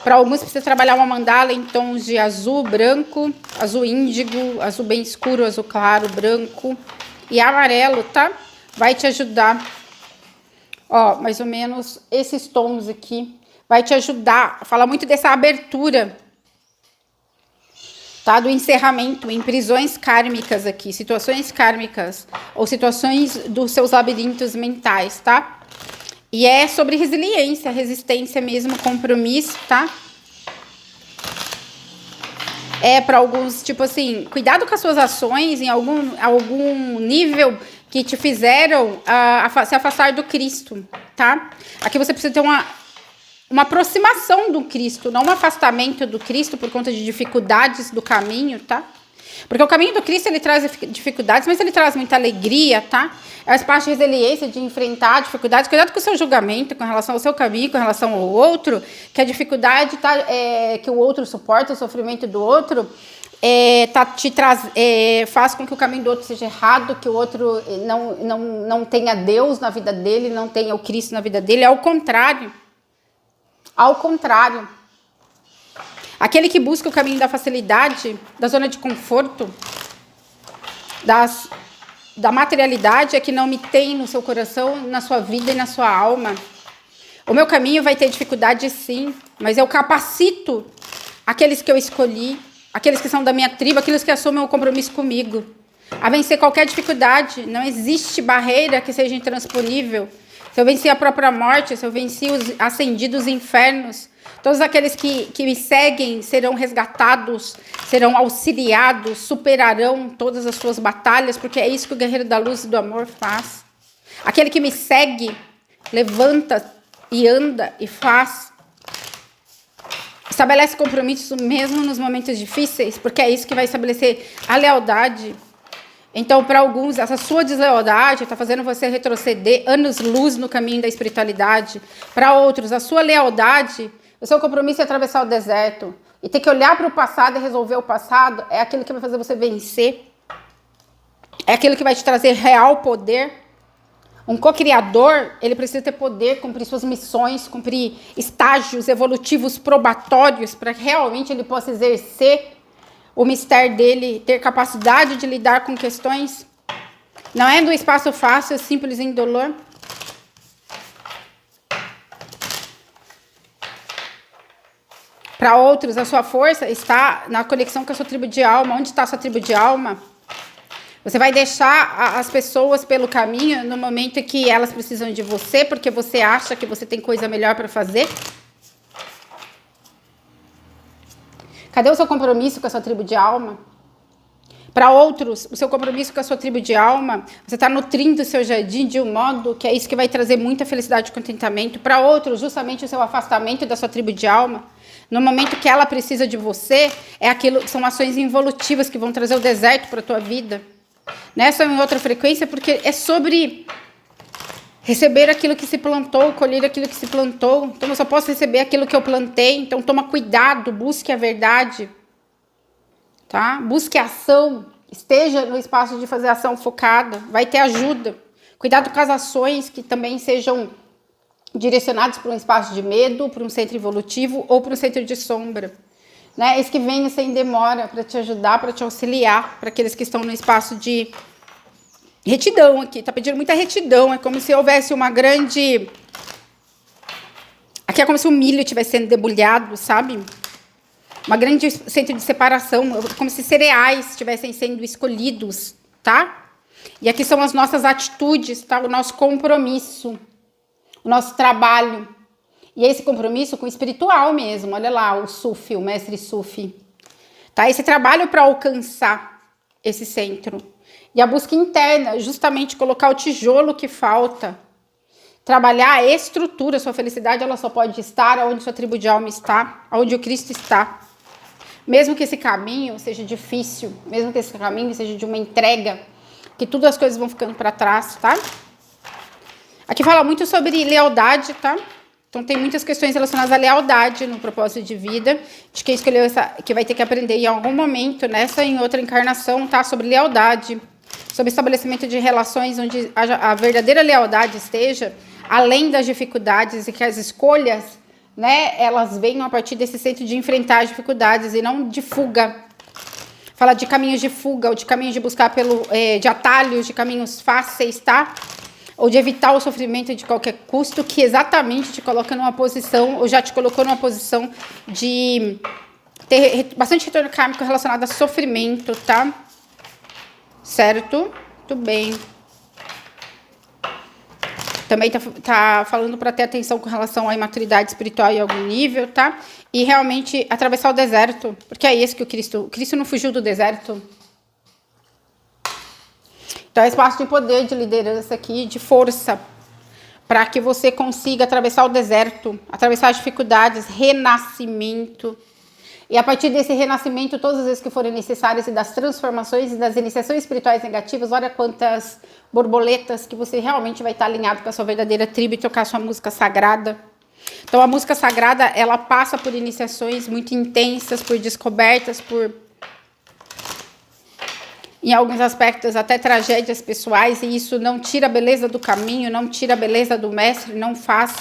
Para alguns precisa trabalhar uma mandala em tons de azul, branco, azul índigo, azul bem escuro, azul claro, branco e amarelo, tá? Vai te ajudar. Ó, mais ou menos esses tons aqui. Vai te ajudar. Fala muito dessa abertura, tá? Do encerramento em prisões kármicas aqui, situações kármicas ou situações dos seus labirintos mentais, tá? E é sobre resiliência, resistência mesmo, compromisso, tá? É para alguns, tipo assim, cuidado com as suas ações em algum nível que te fizeram se afastar do Cristo, tá? Aqui você precisa ter uma aproximação do Cristo, não um afastamento do Cristo por conta de dificuldades do caminho, tá? Porque o caminho do Cristo, ele traz dificuldades, mas ele traz muita alegria, tá? É um espaço de resiliência, de enfrentar dificuldades. Cuidado com o seu julgamento com relação ao seu caminho, com relação ao outro, que a dificuldade que o outro suporta, o sofrimento do outro, faz com que o caminho do outro seja errado, que o outro não tenha Deus na vida dele, não tenha o Cristo na vida dele. É ao contrário. Ao contrário. Aquele que busca o caminho da facilidade, da zona de conforto, da materialidade, é que não me tem no seu coração, na sua vida e na sua alma. O meu caminho vai ter dificuldade, sim, mas eu capacito aqueles que eu escolhi, aqueles que são da minha tribo, aqueles que assumem o compromisso comigo, a vencer qualquer dificuldade. Não existe barreira que seja intransponível. Se eu venci a própria morte, se eu venci os ascendidos infernos, todos aqueles que me seguem serão resgatados, serão auxiliados, superarão todas as suas batalhas, porque é isso que o guerreiro da luz e do amor faz. Aquele que me segue, levanta e anda e faz. Estabelece compromissos mesmo nos momentos difíceis, porque é isso que vai estabelecer a lealdade. Então, para alguns, essa sua deslealdade está fazendo você retroceder anos-luz no caminho da espiritualidade. Para outros, a sua lealdade, o seu compromisso é atravessar o deserto. E ter que olhar para o passado e resolver o passado é aquilo que vai fazer você vencer. É aquilo que vai te trazer real poder. Um co-criador, ele precisa ter poder, cumprir suas missões, cumprir estágios evolutivos probatórios para que realmente ele possa exercer o mistério dele, ter capacidade de lidar com questões Não é do espaço fácil, simples e indolor. Para outros, a sua força está na conexão com a sua tribo de alma. Onde está a sua tribo de alma? Você vai deixar as pessoas pelo caminho no momento que elas precisam de você, porque você acha que você tem coisa melhor para fazer? Cadê o seu compromisso com a sua tribo de alma? Para outros, o seu compromisso com a sua tribo de alma, você está nutrindo o seu jardim de um modo que é isso que vai trazer muita felicidade e contentamento. Para outros, justamente o seu afastamento da sua tribo de alma, no momento que ela precisa de você, são ações involutivas que vão trazer o deserto para a tua vida. Nessa em outra frequência, porque é sobre receber aquilo que se plantou, colher aquilo que se plantou. Então, eu só posso receber aquilo que eu plantei. Então, toma cuidado, busque a verdade. Tá? Busque ação, esteja no espaço de fazer ação focada, vai ter ajuda. Cuidado com as ações que também sejam direcionadas para um espaço de medo, para um centro evolutivo ou para um centro de sombra. Né? Esse que venha sem demora para te ajudar, para te auxiliar, para aqueles que estão no espaço de retidão aqui. Tá pedindo muita retidão, é como se houvesse uma grande... Aqui é como se o milho estivesse sendo debulhado, sabe? Uma grande centro de separação, como se cereais estivessem sendo escolhidos, tá? E aqui são as nossas atitudes, tá? O nosso compromisso, o nosso trabalho. E esse compromisso com o espiritual mesmo, olha lá, o Sufi, o mestre Sufi. Tá? Esse trabalho para alcançar esse centro. E a busca interna, justamente colocar o tijolo que falta. Trabalhar a estrutura, sua felicidade, ela só pode estar onde sua tribo de alma está, onde o Cristo está. Mesmo que esse caminho seja difícil, mesmo que esse caminho seja de uma entrega, que tudo as coisas vão ficando para trás, tá? Aqui fala muito sobre lealdade, tá? Então tem muitas questões relacionadas à lealdade no propósito de vida, de quem escolheu que vai ter que aprender em algum momento, nessa em outra encarnação, tá? Sobre lealdade, sobre estabelecimento de relações onde a verdadeira lealdade esteja além das dificuldades e que as escolhas, né, elas venham a partir desse centro de enfrentar as dificuldades e não de fuga. Fala de caminhos de fuga ou de caminhos de buscar de atalhos, de caminhos fáceis, tá? Ou de evitar o sofrimento de qualquer custo, que exatamente te coloca numa posição, ou já te colocou numa posição de ter bastante retorno kármico relacionado a sofrimento, tá? Certo? Muito bem. Também tá falando para ter atenção com relação à imaturidade espiritual em algum nível, tá? E realmente atravessar o deserto, porque é esse que o Cristo não fugiu do deserto. Então é espaço de poder, de liderança aqui, de força, para que você consiga atravessar o deserto, atravessar as dificuldades, renascimento. E a partir desse renascimento, todas as vezes que forem necessárias, e das transformações e das iniciações espirituais negativas, olha quantas borboletas que você realmente vai estar alinhado com a sua verdadeira tribo e tocar a sua música sagrada. Então a música sagrada, ela passa por iniciações muito intensas, por descobertas, por, em alguns aspectos, até tragédias pessoais, e isso não tira a beleza do caminho, não tira a beleza do mestre, não faz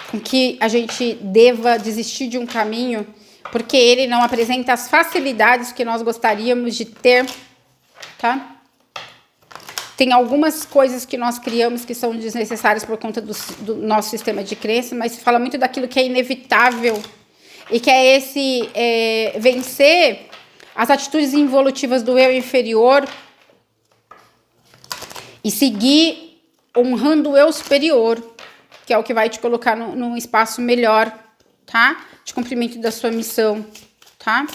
com que a gente deva desistir de um caminho, porque ele não apresenta as facilidades que nós gostaríamos de ter, tá? Tem algumas coisas que nós criamos que são desnecessárias por conta do nosso sistema de crença, mas fala muito daquilo que é inevitável e que é esse vencer as atitudes involutivas do eu inferior e seguir honrando o eu superior, que é o que vai te colocar num espaço melhor, tá? De cumprimento da sua missão, tá?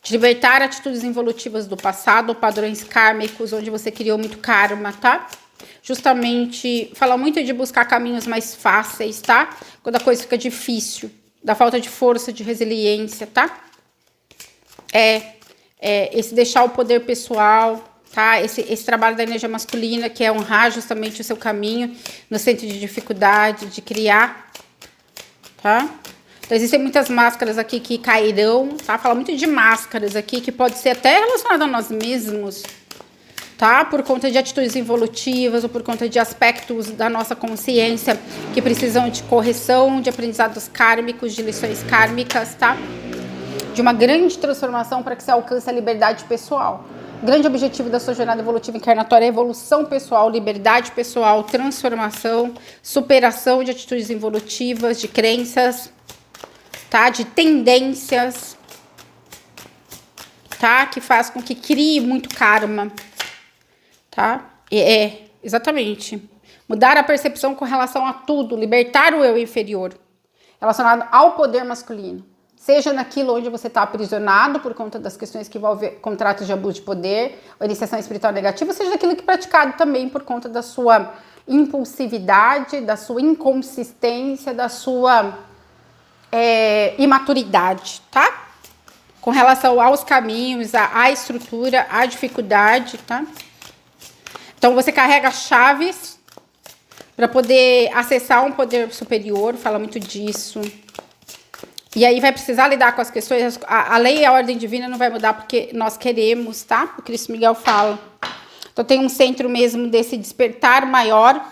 De libertar atitudes involutivas do passado, padrões kármicos, onde você criou muito karma, tá? Justamente, fala muito de buscar caminhos mais fáceis, tá? Quando a coisa fica difícil, da falta de força, de resiliência, tá? Esse deixar o poder pessoal, tá? Esse trabalho da energia masculina, que é honrar justamente o seu caminho no centro de dificuldade, de criar, tá? Então, existem muitas máscaras aqui que cairão, tá? Fala muito de máscaras aqui, que pode ser até relacionado a nós mesmos, tá? Por conta de atitudes involutivas ou por conta de aspectos da nossa consciência que precisam de correção, de aprendizados kármicos, de lições kármicas, tá? De uma grande transformação para que você alcance a liberdade pessoal. O grande objetivo da sua jornada evolutiva encarnatória é evolução pessoal, liberdade pessoal, transformação, superação de atitudes involutivas, de crenças, tá? De tendências, tá? Que faz com que crie muito karma, tá? Exatamente. Mudar a percepção com relação a tudo, libertar o eu inferior, relacionado ao poder masculino. Seja naquilo onde você está aprisionado por conta das questões que envolvem contratos de abuso de poder, ou iniciação espiritual negativa, seja naquilo que é praticado também por conta da sua impulsividade, da sua inconsistência, da sua imaturidade, tá? Com relação aos caminhos, à estrutura, à dificuldade, tá? Então você carrega chaves para poder acessar um poder superior, fala muito disso. E aí vai precisar lidar com as questões, a lei e a ordem divina não vai mudar porque nós queremos, tá? O Cristo Miguel fala. Então tem um centro mesmo desse despertar maior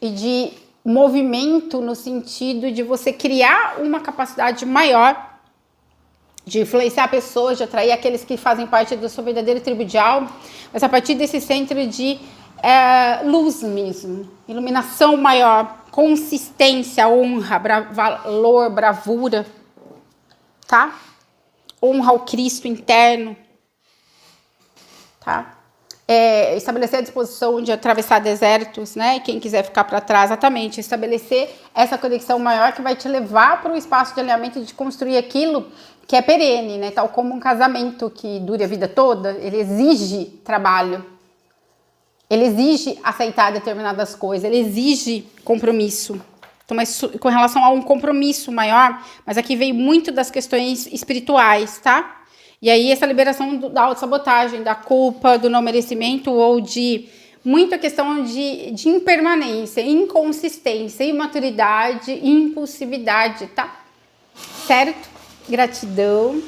e de movimento no sentido de você criar uma capacidade maior de influenciar pessoas, de atrair aqueles que fazem parte da sua verdadeira tribo de alma, mas a partir desse centro de luz mesmo, iluminação maior, consistência, honra, valor, bravura, tá? Honra ao Cristo interno, tá? Estabelecer a disposição de atravessar desertos, né? E quem quiser ficar para trás, exatamente, estabelecer essa conexão maior que vai te levar para o espaço de alinhamento de construir aquilo que é perene, né? Tal como um casamento que dure a vida toda, ele exige trabalho. Ele exige aceitar determinadas coisas, ele exige compromisso. Então, mas com relação a um compromisso maior, mas aqui veio muito das questões espirituais, tá? E aí essa liberação da autossabotagem, da culpa, do não merecimento ou de muita questão de impermanência, inconsistência, imaturidade, impulsividade, tá? Certo? Gratidão.